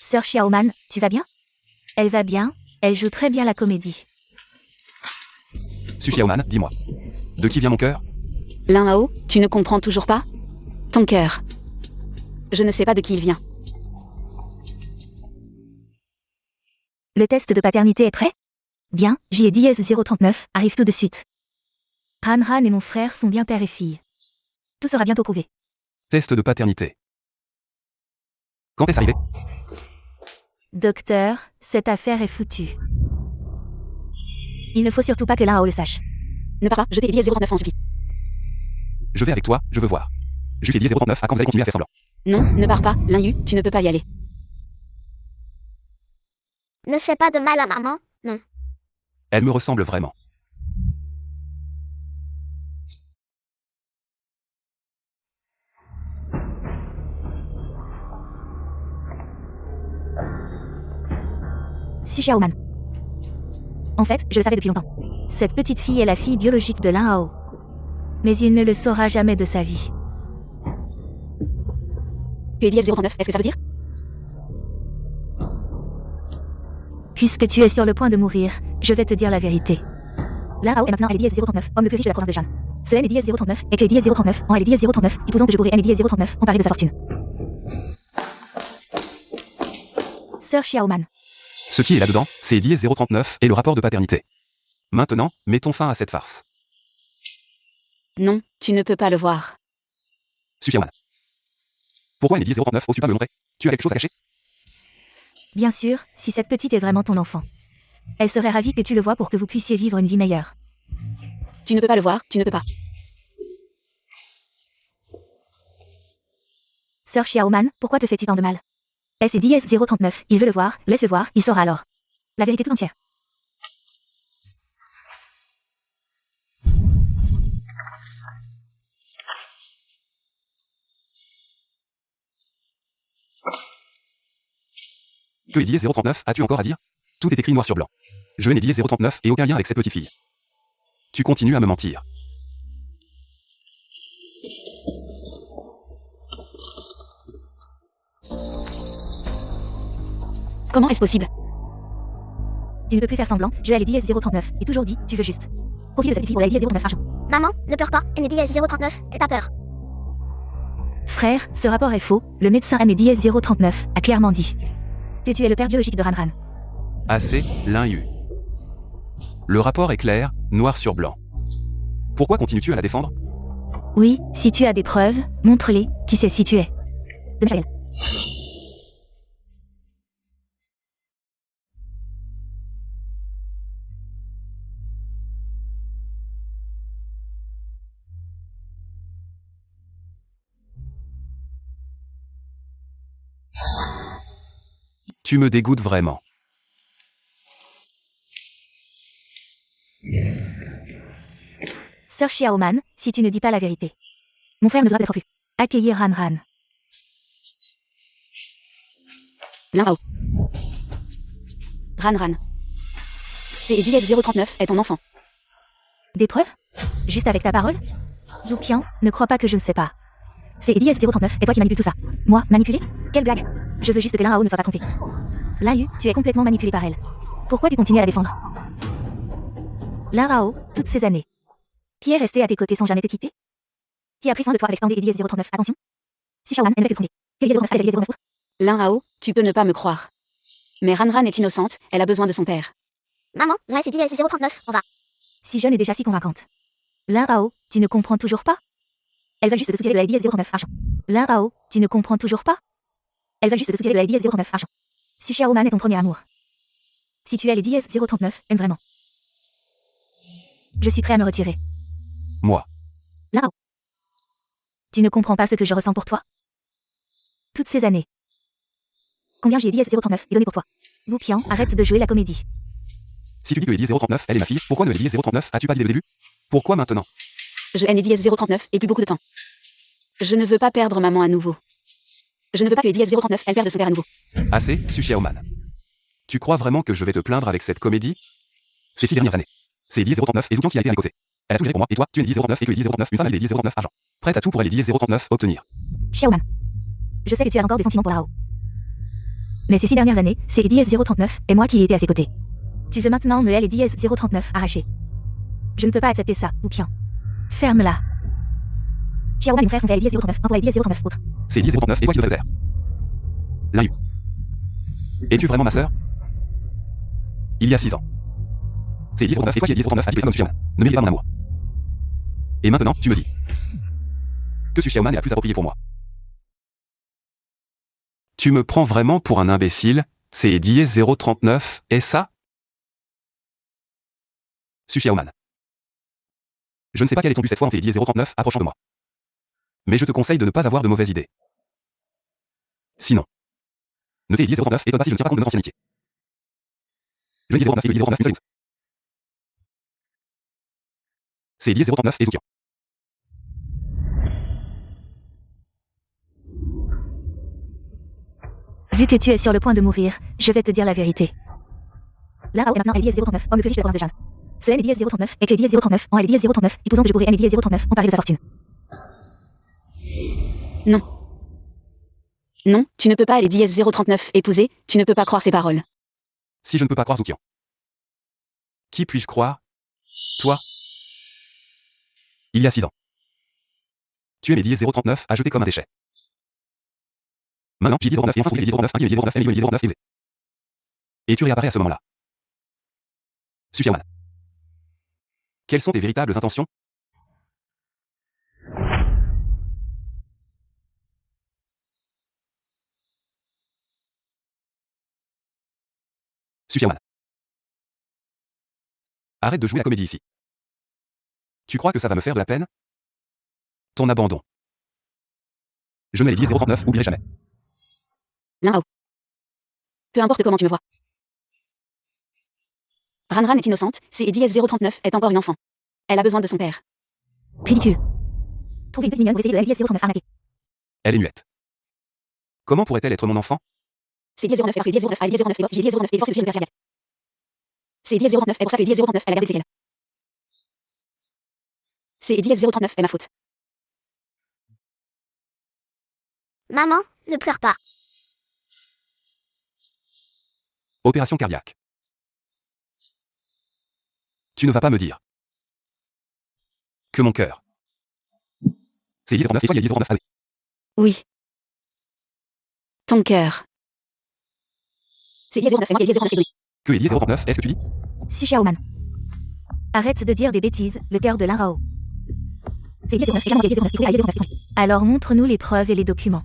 Sir Xiaoman, tu vas bien? Elle va bien, elle joue très bien la comédie. Xiaoman, dis-moi. De qui vient mon cœur? Lin Hao, tu ne comprends toujours pas? Ton cœur. Je ne sais pas de qui il vient. Le test de paternité est prêt? Bien, j'y ai DS039, arrive tout de suite. Ranran et mon frère sont bien père et fille. Tout sera bientôt prouvé. Test de paternité. Quand est-ce arrivé? Docteur, cette affaire est foutue. Il ne faut surtout pas que Lin Hao le sache. Ne pars pas, je t'ai et DS039 en supplie. Je vais avec toi, je veux voir. Juste les 10-039, à quand vous allez continuer à faire semblant? Non, ne pars pas, Lingu, tu ne peux pas y aller. Ne fais pas de mal à maman, non. Elle me ressemble vraiment. Su Xiaoman. En fait, je le savais depuis longtemps. Cette petite fille est la fille biologique de Lin Hao. Mais il ne le saura jamais de sa vie. Tu es DS039, est-ce que ça veut dire? Puisque tu es sur le point de mourir, je vais te dire la vérité. Lin Hao est maintenant LDS039, homme le plus riche de la province de Shan. Ce LDS039 est que LDS039 en LDS039, épousant que je pourrai LDS039 en pari de sa fortune. Sir Xiaoman. Ce qui est là-dedans, c'est 10-039 et le rapport de paternité. Maintenant, mettons fin à cette farce. Non, tu ne peux pas le voir. Xiaoman. Pourquoi est 10-039 oses-tu pas me le montrer? Tu as quelque chose à cacher? Bien sûr, si cette petite est vraiment ton enfant. Elle serait ravie que tu le vois pour que vous puissiez vivre une vie meilleure. Tu ne peux pas le voir, tu ne peux pas. Sir Xiaoman, pourquoi te fais-tu tant de mal? C'est DS039, il veut le voir, laisse-le voir, il saura alors. La vérité tout entière. Que est 10-039 as-tu encore à dire? Tout est écrit noir sur blanc. Je n'ai 10-039 et aucun lien avec cette petite fille. Tu continues à me mentir. Comment est-ce possible? Tu ne peux plus faire semblant, je ai les DS039, et toujours dit, tu veux juste. Profil de cette fille pour la DS039 argent. Maman, ne pleure pas, NDS039, et pas peur. Frère, ce rapport est faux, le médecin DS039 a clairement dit que tu es le père biologique de Ranran. Assez, Linhu. Le rapport est clair, noir sur blanc. Pourquoi continues-tu à la défendre? Oui, si tu as des preuves, montre-les, qui sait si tu es. De Michael. Tu me dégoûtes vraiment. Sœur Xiaoman, si tu ne dis pas la vérité. Mon frère ne devra être plus. Accueillir Han Han. Lin Hao. Ran Ran. CEDS039 est ton enfant. Des preuves? Juste avec ta parole? Zhu Qian, ne crois pas que je ne sais pas. C'est Edies 039, et toi qui manipules tout ça. Moi, manipuler? Quelle blague! Je veux juste que Lin Hao ne soit pas trompé. Lin Yu, tu es complètement manipulé par elle. Pourquoi tu continues à la défendre? Lin Hao, toutes ces années. Qui est resté à tes côtés sans jamais te quitter? Qui a pris soin de toi avec tant d'Edies 039? Attention. Si Xiaoman, elle ne va te tromper. Quel Edies 039 avec Edies 039? Lin Hao, tu peux ne pas me croire. Mais Ran Ran est innocente, elle a besoin de son père. Maman, ouais, c'est DS039, on va. Si jeune et déjà si convaincante. Lin Hao, tu ne comprends toujours pas? Elle va juste se soutirer de la Edies 09 argent. Lin Hao, tu ne comprends toujours pas? Elle va juste se soutirer de la Edies 09 argent. Si Xiaoman est ton premier amour. Si tu es les Edies 039, aime vraiment. Je suis prêt à me retirer. Moi. Lin Hao. Tu ne comprends pas ce que je ressens pour toi? Toutes ces années. Combien j'ai Edies 039 et donné pour toi? Wu Qian, arrête de jouer la comédie. Si tu dis que Edies 039, elle est ma fille, pourquoi ne Edies 039 as-tu pas dit dès le début? Pourquoi maintenant? Je haine Edies 039 et plus beaucoup de temps. Je ne veux pas perdre maman à nouveau. Je ne veux pas que Edies 039 elle perde son père à nouveau. Assez, Su Xiaoman. Tu crois vraiment que je vais te plaindre avec cette comédie? Ces 6 dernières années. C'est Edies 039 et Zhu Qian qui a été à mes côtés. Elle a tout géré pour moi, et toi, tu es Edies 039 et que Edies 039, une femme avec Edies 039 argent. Prête à tout pour elle Edies 039 obtenir. Xiaoman. Je sais que tu as encore des sentiments pour Lin Hao. Mais ces 6 dernières années, c'est Edies 039 et moi qui ai été à ses côtés. Tu veux maintenant me Edies 039 arracher. Je ne peux pas accepter ça, Wu Qian. Ferme-la. Xiaoman et mon frère sont à Edies 039, un pour Edies 039 autre. C'est Edies 039 et toi qui devrais te taire. Lin Yu. Es-tu vraiment ma sœur? Il y a 6 ans. C'est Edies 039 et toi qui es Edies 039 as dit comme Su Xiaoman. Ne méritez pas mon amour. Et maintenant, tu me dis que Su Xiaoman est la plus appropriée pour moi. Tu me prends vraiment pour un imbécile? C'est Edies 039, et ça? Su Xiaoman. Je ne sais pas quel est ton but cette fois en Edies 039 approchant de moi. Mais je te conseille de ne pas avoir de mauvaises idées. Sinon, ne t'es Edies 039 et toi pas si je ne tiens pas compte de notre ancienne amitié. Je n'ai Edies 039 et Edies 039 une seule chose. C'est Edies 039 et Zhu Qian. Vu que tu es sur le point de mourir, je vais te dire la vérité. Lin Hao est maintenant Edies 039, homme le plus riche de la province de Jeanne. Ce Edies 039 et que Edies 039 en Edies 039, épousant que je pourrais Edies 039 en pari de sa fortune. Non. Non, tu ne peux pas Edies 039 épouser, tu ne peux pas croire ses paroles. Si je ne peux pas croire Zhu Qian, qui puis-je croire? Toi? Il y a 6 ans. Tu es Edies 039 à jeter comme un déchet. Maintenant, j'ai Edies 039 et enfin trouvé Edies 039, un Edies 039, Edies 039 et et tu réapparais à ce moment-là. Su Xiaoman. Quelles sont tes véritables intentions? Su Xiaoman. Arrête de jouer la comédie ici. Tu crois que ça va me faire de la peine? Ton abandon. Je mets Edies 039, oublierai jamais. Lin Hao. Peu importe comment tu me vois. Ran Ran est innocente, c'est Edies 039 est encore une enfant. Elle a besoin de son père. Ridicule. Trouver une petite mignonne pour essayer de Edies 039 arnaquer. Elle est muette. Comment pourrait-elle être mon enfant? C'est Edies 09 parce que Edies 09 a Edies 09 et j'ai Edies 09 et force de le père. C'est Edies 09 et pour ça que Edies 039 elle a gardé ses ailes. C'est Edies 039 est ma faute. Maman, ne pleure pas. Opération cardiaque. Tu ne vas pas me dire que mon cœur. C'est Edies 039 et toi il y a Edies 039. Allez. Oui. Ton cœur. C'est Edies 09 et moi qui ai Edies 09 et donné. Que Edies 039, est-ce que tu dis? Su Xiaoman. Arrête de dire des bêtises, le cœur de Lin Hao. C'est Edies 09 et clairement Edies 09 et Edies 09 et alors montre-nous les preuves et les documents.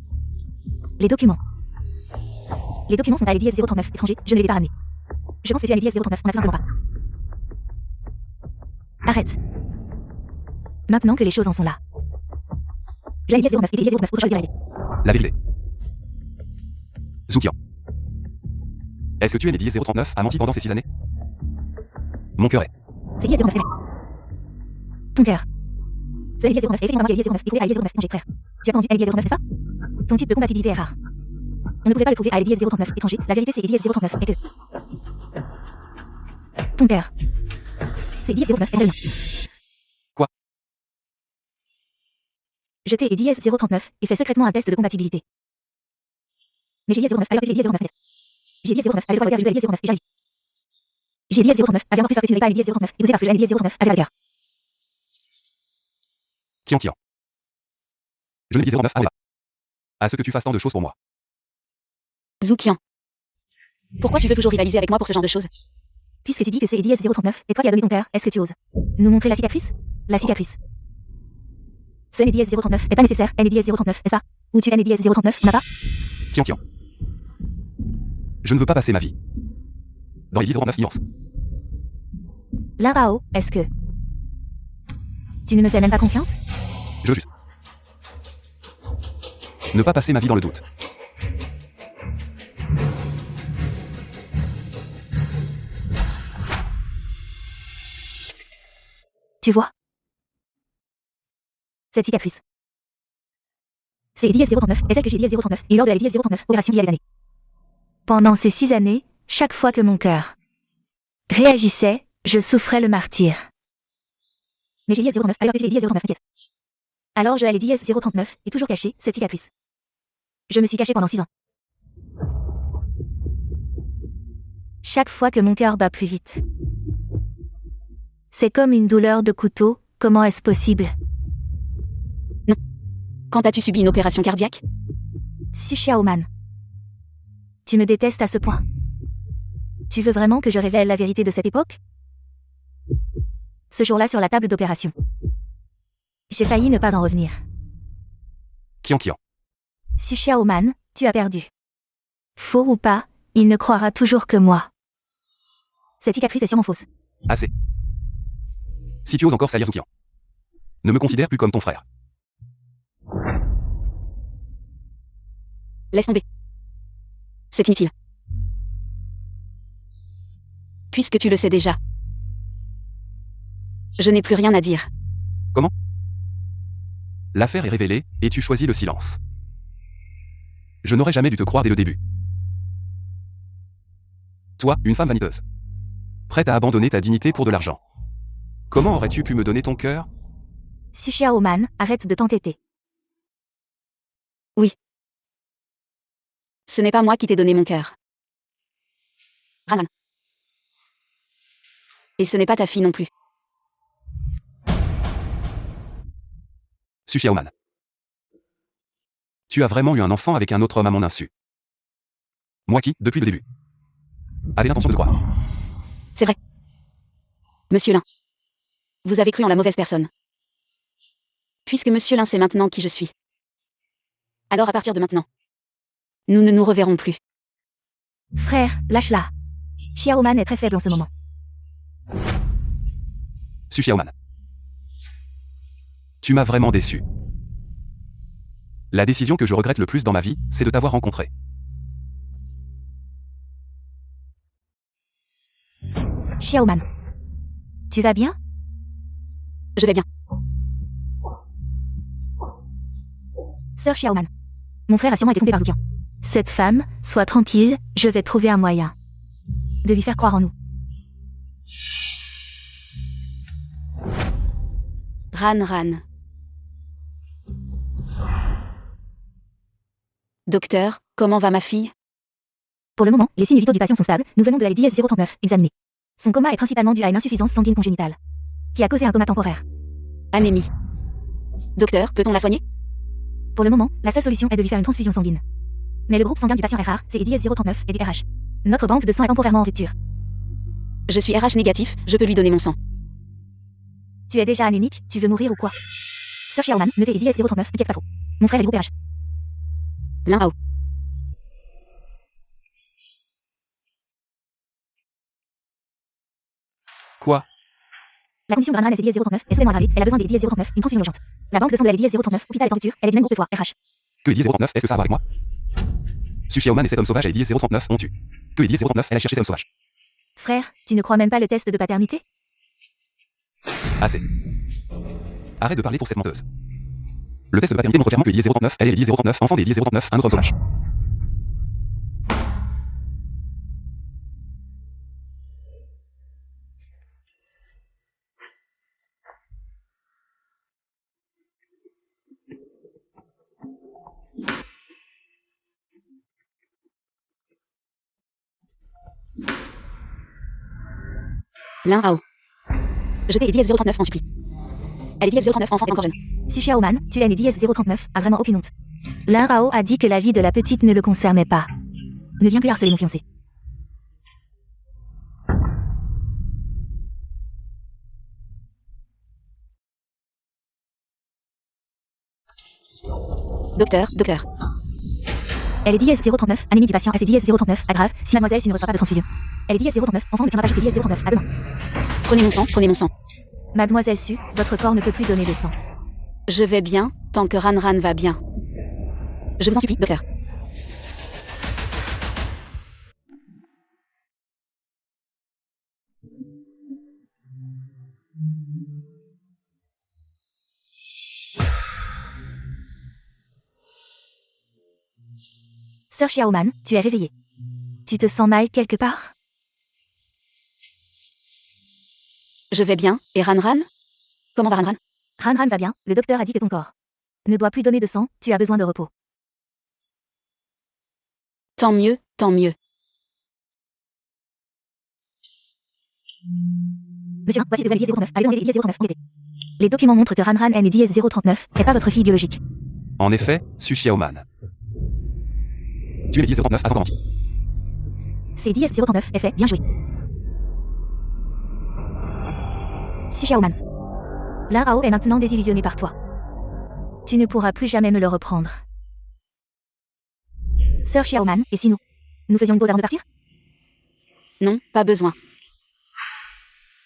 Les documents. Les documents sont à Edies 039 étranger, je ne les ai pas ramenés. Je pense que tu as Edies 039, on n'a tout simplement pas. Arrête. Maintenant que les choses en sont là. J'ai Edies 09 et Edies 09 autre chose à dire. La vérité. Zhu Qian. Est-ce que tu es né 10-039 a menti pendant ces 6 années? Mon cœur est. C'est Elias 09 est vrai. Ton cœur. Ce Elias 09 est effectivement Elias 09 et trouvé à Elias 09, mon frère. Tu as entendu Elias 09, c'est ça? Ton type de compatibilité est rare. On ne pouvait pas le trouver à Elias 039 étranger. La vérité c'est Elias 039 et que... Ton cœur. C'est Elias 09 et réellement. Quoi? Je t'ai Elias 039 et fait secrètement un test de compatibilité. Mais j'ai Elias 09 alors que j'ai Elias 09 peut-être. J'ai Elias 09 avec le regard Elias 09 et j'arrive. J'ai Elias 09 avec encore plus que tu n'es pas Elias 09 et vous êtes parce que j'ai Elias 09 avec la guerre. Kian. Je ne dis 09 à ce que tu fasses tant de choses pour moi. Zoukian. Pourquoi tu veux toujours rivaliser avec moi pour ce genre de choses? Puisque tu dis que c'est Elias 039 et toi qui as donné ton cœur, est-ce que tu oses nous montrer la cicatrice? La cicatrice. Ce n'est Elias 039 est pas nécessaire, elle est Elias 039, est ça? Ou tu es Elias 039, on n'a pas? Kian. Je ne veux pas passer ma vie dans les 10-09 nuances. L'Arao, est-ce que... Tu ne me fais même pas confiance? Je veux juste ne pas passer ma vie dans le doute. Tu vois? Cette cicatrice. C'est Elias 039 et celle que j'ai Elias 039 et lors de la Elias 039 opération il y a des années. Pendant ces 6 années, chaque fois que mon cœur réagissait, je souffrais le martyre. Mais j'ai Elias 039 alors que j'ai Elias 039, t'inquiète. Alors je allais Elias 039 et toujours caché cette cicatrice. Je me suis caché pendant 6 ans. Chaque fois que mon cœur bat plus vite. C'est comme une douleur de couteau, comment est-ce possible? Quand as-tu subi une opération cardiaque? Xiaoman. Tu me détestes à ce point. Tu veux vraiment que je révèle la vérité de cette époque? Ce jour-là sur la table d'opération. J'ai failli ne pas en revenir. Kian. Xiaoman, tu as perdu. Faux ou pas, il ne croira toujours que moi. Cette cicatrice est sûrement fausse. Assez. Si tu oses encore salir Zoukian, ne me considère plus comme ton frère. Laisse tomber. C'est inutile. Puisque tu le sais déjà. Je n'ai plus rien à dire. Comment? L'affaire est révélée, et tu choisis le silence. Je n'aurais jamais dû te croire dès le début. Toi, une femme vaniteuse. Prête à abandonner ta dignité pour de l'argent. Comment aurais-tu pu me donner ton cœur? Xiaoman, arrête de t'entêter. Ce n'est pas moi qui t'ai donné mon cœur. Ranan. Et ce n'est pas ta fille non plus. Xiaoman. Tu as vraiment eu un enfant avec un autre homme à mon insu. Moi qui, depuis le début, avait l'intention de croire. C'est vrai. Monsieur Lin. Vous avez cru en la mauvaise personne. Puisque Monsieur Lin sait maintenant qui je suis. Alors à partir de maintenant, nous ne nous reverrons plus. Frère, lâche-la. Xiaoman est très faible en ce moment. Xiaoman. Tu m'as vraiment déçu. La décision que je regrette le plus dans ma vie, c'est de t'avoir rencontré. Xiaoman. Tu vas bien? Je vais bien. Sœur Xiaoman. Mon frère a sûrement été trompé par Zoukian. Cette femme, sois tranquille, je vais trouver un moyen de lui faire croire en nous. Ran. Docteur, comment va ma fille? Pour le moment, les signes vitaux du patient sont stables, nous venons de la LDS 039 examinée. Son coma est principalement dû à une insuffisance sanguine congénitale, qui a causé un coma temporaire. Anémie. Docteur, peut-on la soigner? Pour le moment, la seule solution est de lui faire une transfusion sanguine. Mais le groupe sanguin du patient est rare, c'est LDS 039 et du RH. Notre banque de sang est temporairement en rupture. Je suis RH négatif, je peux lui donner mon sang. Tu es déjà anémique, tu veux mourir ou quoi? Sœur Xiaoman, notez LDS 039, t'inquiète pas trop. Mon frère est du groupe RH. Lin Hao. Quoi? La condition de Ranan est LDS 039 est soudainement aggravée, elle a besoin des LDS 039, une transfusion urgente. La banque de sang de la LDS 039, hôpital est en rupture, elle est du même groupe que toi, RH. Que 10-039, est-ce que ça a à voir avec moi? Sushi Aoman et cet homme sauvage Eddie 039 ont eu. Que Eddie 039 elle a cherché cet homme sauvage. Frère, tu ne crois même pas le test de paternité? Assez. Arrête de parler pour cette menteuse. Le test de paternité montre clairement que Eddie 039 elle est Eddie 039, enfant d'Eddie 039, un autre homme sauvage. Lin Hao. Jetez Eddie S039 en supplie. Elle est Eddie S039 enfant et encore jeune. Sushi Aoman, tu es né DS039, a vraiment aucune honte. Lin Rao a dit que la vie de la petite ne le concernait pas. Ne viens plus harceler mon fiancé. Docteur. Elle est DS039, anémie du patient SCDS039, aggrave, si mademoiselle Su ne reçoit pas de transfusion. Elle est DS039, enfant ne tiendra pas jusqu'à DS039, à demain. Prenez mon sang. Mademoiselle Su, votre corps ne peut plus donner de sang. Je vais bien, tant que Ranran va bien. Je vous en supplie, docteur. Sir Xiaoman, tu es réveillée. Tu te sens mal quelque part? Je vais bien, et Ranran? Comment va Ranran? Ranran va bien, le docteur a dit que ton corps ne doit plus donner de sang, tu as besoin de repos. Tant mieux. Monsieur, voici de nouvelles DS039, avec des DS039 en Les documents montrent que Ranran est DS039, et pas votre fille biologique. En effet, Sushi Aoman. Tu es Eddie 039 à 140. C'est DS039, effet, bien joué. Sushi Aoman. Lin Rao est maintenant désillusionné par toi. Tu ne pourras plus jamais me le reprendre. Sir Xiaoman, et si nous faisions une pause avant de partir? Non, pas besoin.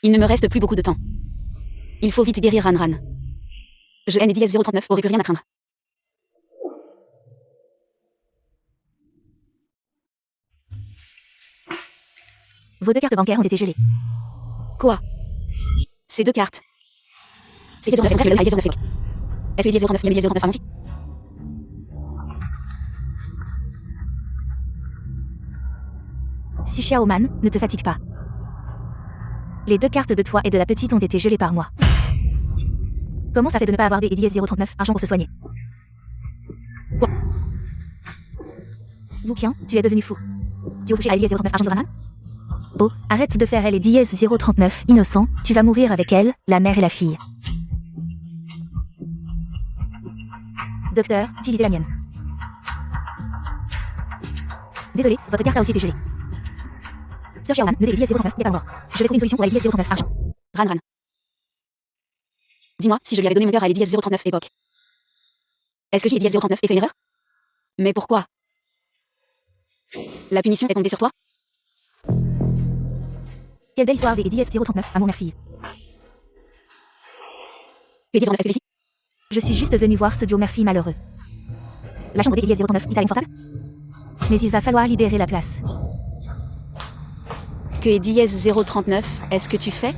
Il ne me reste plus beaucoup de temps. Il faut vite guérir Ranran. Je N Eddie S039 aurait plus rien à craindre. Vos 2 cartes bancaires ont été gelées. Quoi? Ces 2 cartes. C'est Eddie 039 et Eddie 039. Est-ce que Eddie 039 et Eddie 039 a menti? Sushi Aoman, ne te fatigue pas. Les 2 cartes de toi et de la petite ont été gelées par moi. Comment ça fait de ne pas avoir des Eddie S039 argent pour se soigner? Quoi? Wuqian, tu es devenu fou. Tu oses toucher à Eddie S039 argent de Ranran? Oh, arrête de faire elle et DS039, innocent, tu vas mourir avec elle, la mère et la fille. Docteur, utilisez la mienne. Désolé, votre carte a aussi été gelée. Sir Xiaoman, le DS039 n'est pas mort. Je vais trouver une solution pour DS039 argent. Ranran. Dis-moi si je lui avais donné mon cœur à Eddie S039 époque. Est-ce que j'ai Eddie S039 et fait une erreur? Mais pourquoi? La punition est tombée sur toi? Quelle belle histoire des DS039, amour ma fille. Eddie 039 est ici? Je suis juste venu voir ce duo mère-fille malheureux. La chambre des DS039 est inconfortable? Mais il va falloir libérer la place. Que Eddie S039, est-ce que tu fais?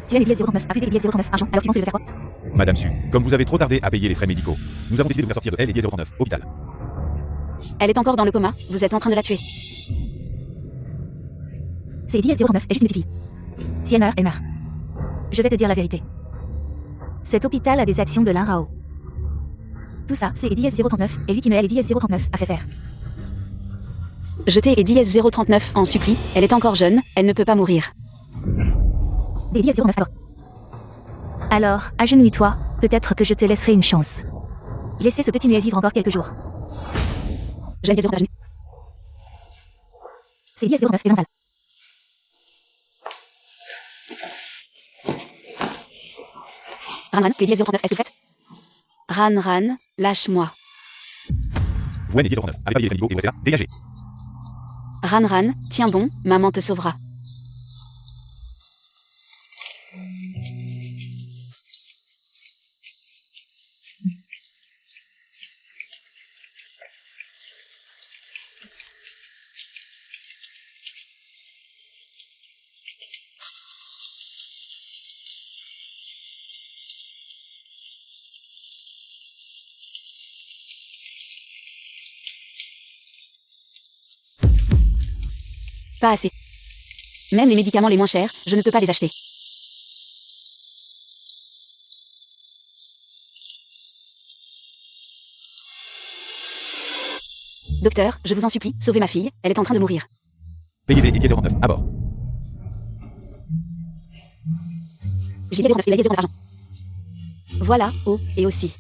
Tu es Eddie S039, accusé Eddie S039 argent, alors tu penses que je vais faire quoi? Madame Su, comme vous avez trop tardé à payer les frais médicaux, nous avons décidé de vous faire sortir de elle et 039, hôpital. Elle est encore dans le coma, vous êtes en train de la tuer. C'est Eddie S039, est juste une petite fille. Si elle meurt, elle meurt. Je vais te dire la vérité. Cet hôpital a des actions de Lin Rao. Tout ça, c'est Eddie S039, et lui qui me Eddie S039 a fait faire. Jetez Eddie S039 en supplie, elle est encore jeune, elle ne peut pas mourir. Des Eddie S09 alors. Alors, agenouille-toi, peut-être que je te laisserai une chance. Laissez ce petit muet vivre encore quelques jours. Jeune Eddie S09. C'est Eddie S09 et dans la salle. Ranran, que Eddie S039, est-ce que vous faites? Ranran, lâche-moi. Vous et 039, allez payer les frais médicaux et vous restez là, dégagez. Ranran, tiens bon, maman te sauvera. Pas assez. Même les médicaments les moins chers, je ne peux pas les acheter. Docteur, je vous en supplie, sauvez ma fille, elle est en train de mourir. PID et dièse 039, à bord. J'ai dièse 09 et la dièse 09 argent. Voilà, oh, et aussi.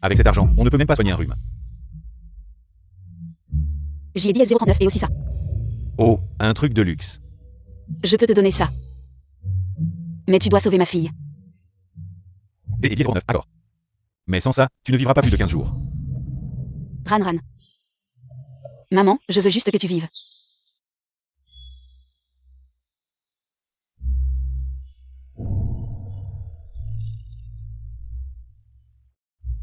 Avec cet argent, on ne peut même pas soigner un rhume. J'y ai dièse 039 et aussi ça. Oh, un truc de luxe. Je peux te donner ça. Mais tu dois sauver ma fille. D et dièse 09, accord. Mais sans ça, tu ne vivras pas plus de 15 jours. Ran Ran. Maman, je veux juste que tu vives.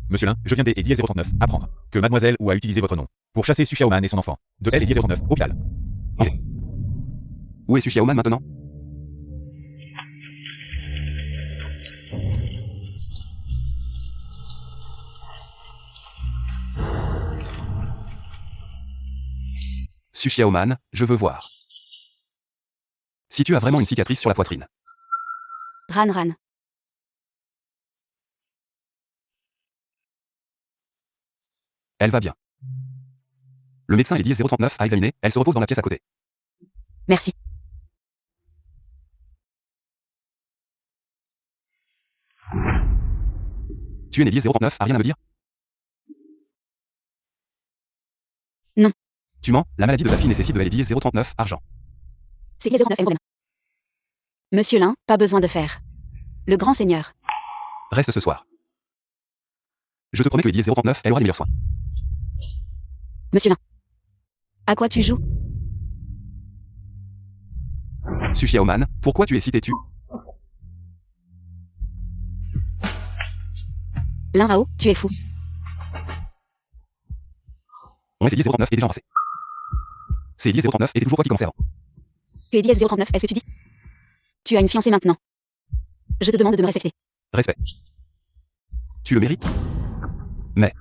Monsieur Lin, je viens des et dièse 039, apprendre que mademoiselle ou a utilisé votre nom pour chasser Su Xiaoman et son enfant. De L et dièse 039, hôpital. Où est Su Xiaoman maintenant? Su Xiaoman, je veux voir. Si tu as vraiment une cicatrice sur la poitrine. Ran Ran. Elle va bien. Le médecin et dièse 039 a examiné, elle se repose dans la pièce à côté. Merci. Tu es né dièse 039, a rien à me dire? Non. Tu mens, la maladie de ta fille nécessite de L dièse 039, argent. C'est dièse 09 et un problème. Monsieur Lin, pas besoin de faire. Le grand seigneur. Reste ce soir. Je te promets que les dièse 039, elle aura les meilleurs soins. Monsieur Lin. À quoi tu joues? Su Xiaoman, pourquoi tu es si têtu? Lin Rao, tu es fou. On est dièse 039 est déjà embrassé. C'est dièse 039 et t'es toujours quoi qui commence avant. Tu es dièse 039, est-ce que tu dis? Tu as une fiancée maintenant. Je te demande de me respecter. Respect. Tu le mérites? Mais.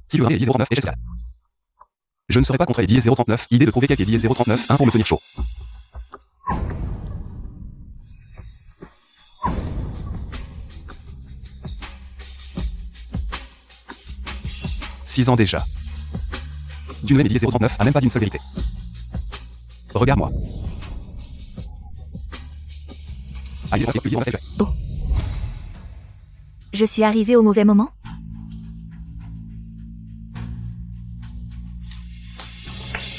Si le grain est dièse 039 et spécial. Je ne serai pas contre les dièse 039, idée de trouver quelques dièse 039, pour me tenir chaud. Six ans déjà. D'une même dièse 039 a même pas d'une seule vérité. Regarde-moi. Ah, dièse 039, on a fait le Oh. Je suis arrivé au mauvais moment?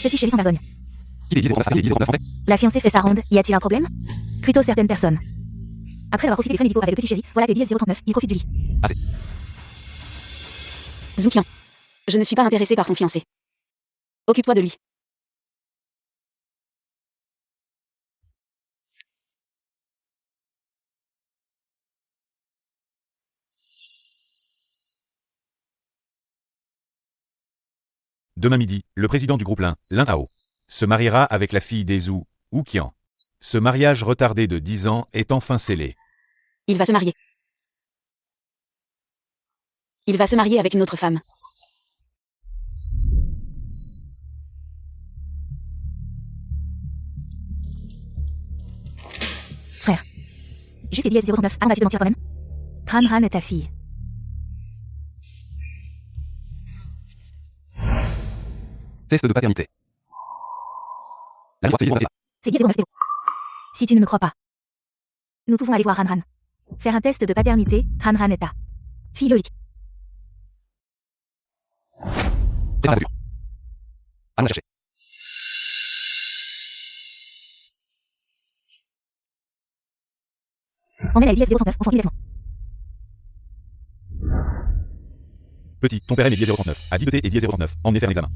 Petit chéri sans vergogne. Qui est dièse 039 a dièse 039 en fait? La fiancée fait sa ronde, y a-t-il un problème? Plutôt certaines personnes. Après avoir profité des frais médicaux avec le petit chéri, voilà que dièse 039, il profite du lit. Assez. Zoukian. Je ne suis pas intéressé par ton fiancé. Occupe-toi de lui. Demain midi, le président du groupe Lin, Lin Hao, se mariera avec la fille des Zhu, Wu Qian. Ce mariage retardé de 10 ans est enfin scellé. Il va se marier. Il va se marier avec une autre femme. Frère. Juste et dièse 039, vas-tu te mentir toi-même? Ran Ran est ta fille. Test de paternité. La droite est C'est dièse 09 et si tu ne me crois pas. Nous pouvons aller voir Ran Ran. Faire un test de paternité, Ran Ran est ta fille biologique. Prépare la voiture. Allons la chercher. Emmène à la dièse 039, enfant immédiatement. Petit, ton père est né dièse 039, a dit de T et dièse 039, emmenez faire l'examen.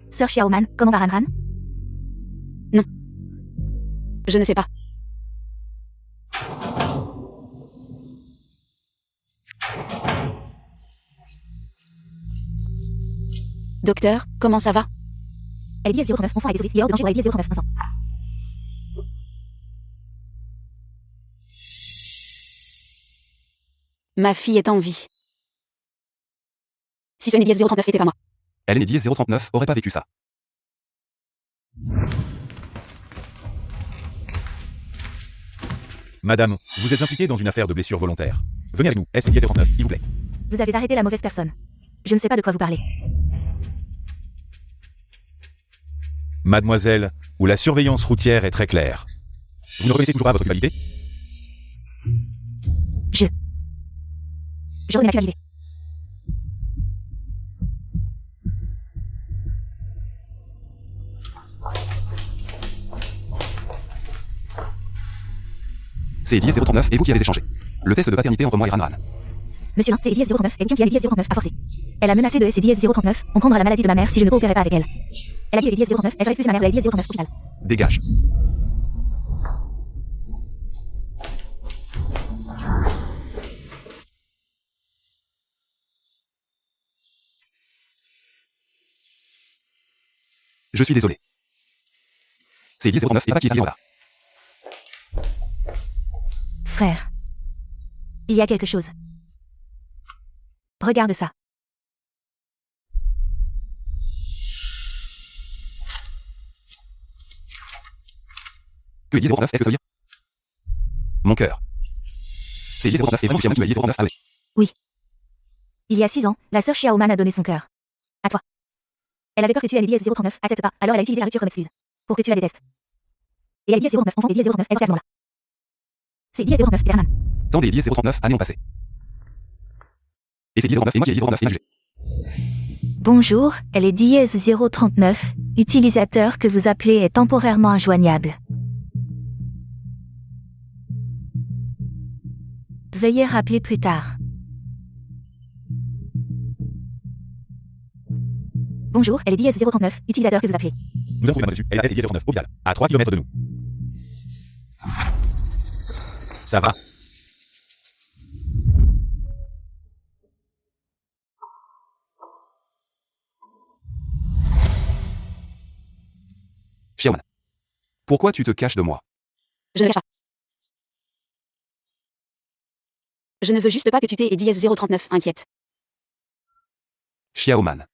Sœur Xiaoman, comment va Ran Ran? Je ne sais pas. Docteur, comment ça va? Elle est dièse 039, enfant avec des souris, et hors de danger, ou elle est dièse 039, instant. Ma fille est en vie. Si ce NDS 039 était pas moi. Elle et 039 aurait pas vécu ça. Madame, vous êtes impliquée dans une affaire de blessure volontaire. Venez avec nous, S1039, s'il vous plaît. Vous avez arrêté la mauvaise personne. Je ne sais pas de quoi vous parlez. Mademoiselle, où la surveillance routière est très claire. Vous ne reconnaissez toujours pas votre culpabilité? Je reconnais ma culpabilité. C'est 039 et vous qui avez échangé. Le test de paternité entre moi et Ranran. Monsieur Lin, c'est Eddie S039 et quelqu'un qui a Eddie S039 à forcer. Elle a menacé de Eddie S039, on prendra la maladie de ma mère si je ne coopérais pas avec elle. Elle a dit Eddie S039, elle va expulser ma mère de Eddie S039 hôpital. Dégage. Je suis désolé. C'est 039 et pas qui est là. Frère. Il y a quelque chose. Regarde ça. Que 039, est-ce que ça veut dire? Mon cœur. C'est 039 et vraiment tu as 039, ah oui. Il y a 6 ans, la sœur Xiaoman a donné son cœur. À toi. Elle avait peur que tu aies Eddie S039, accepte pas, alors elle a utilisé la rupture comme excuse. Pour que tu la détestes. Et Eddie S039, enfant Eddie S039, elle est à ce moment-là. C'est Eddie S039 et Herman. Tant des 039 années ont passé. Et c'est 039 et moi qui ai 039 et jugé. Bonjour, elle est dièse 039. Utilisateur que vous appelez est temporairement injoignable. Veuillez rappeler plus tard. Bonjour, elle est dièse 039. Utilisateur que vous appelez. Nous avons trouvé maman dessus, elle a Eddie 039 hôpital, à 3 km de nous. Ça va. Xiaoman. Pourquoi tu te caches de moi? Je ne cache pas. Je ne veux juste pas que tu t'aies Eddie S039 inquiète. Xiaoman.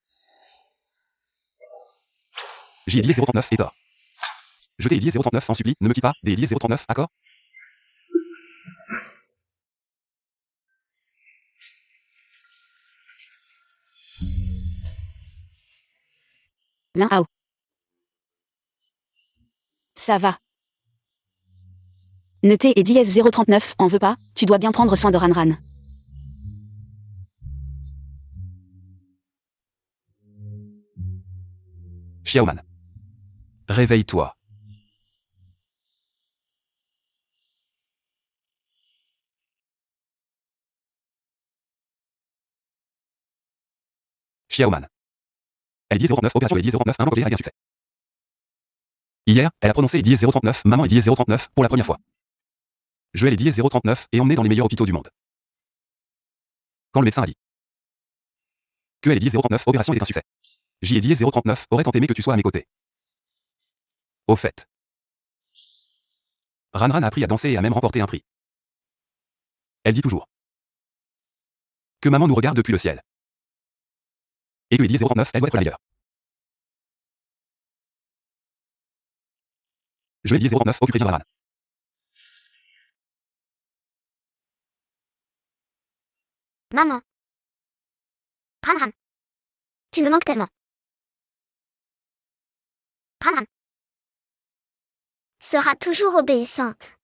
J'ai dit 039 et tort. Je t'ai dit 039 en supplie, ne me quitte pas, des 039, accord? Lin Hao. Ça va. Ne t'es Eddie S039 en veux pas, tu dois bien prendre soin de Ranran. Xiaoman. Réveille-toi. Xiaoman. Elle dit 039, opération et dit 039, un côté avec un succès. Hier, elle a prononcé Eddie 039, maman Eddie 039 pour la première fois. Je l'ai dit 039 et emmené dans les meilleurs hôpitaux du monde. Quand le médecin a dit que elle dit 039, opération était un succès. J'y ai dit 039, aurait tant aimé que tu sois à mes côtés. Au fait. Ranran a appris à danser et a même remporté un prix. Elle dit toujours que maman nous regarde depuis le ciel. Et que Eddie 039, elle doit être la meilleure. Je ai dit 039, occupez bien Ranran. Maman. Ranran. Tu me manques tellement. Ranran. Sera toujours obéissante.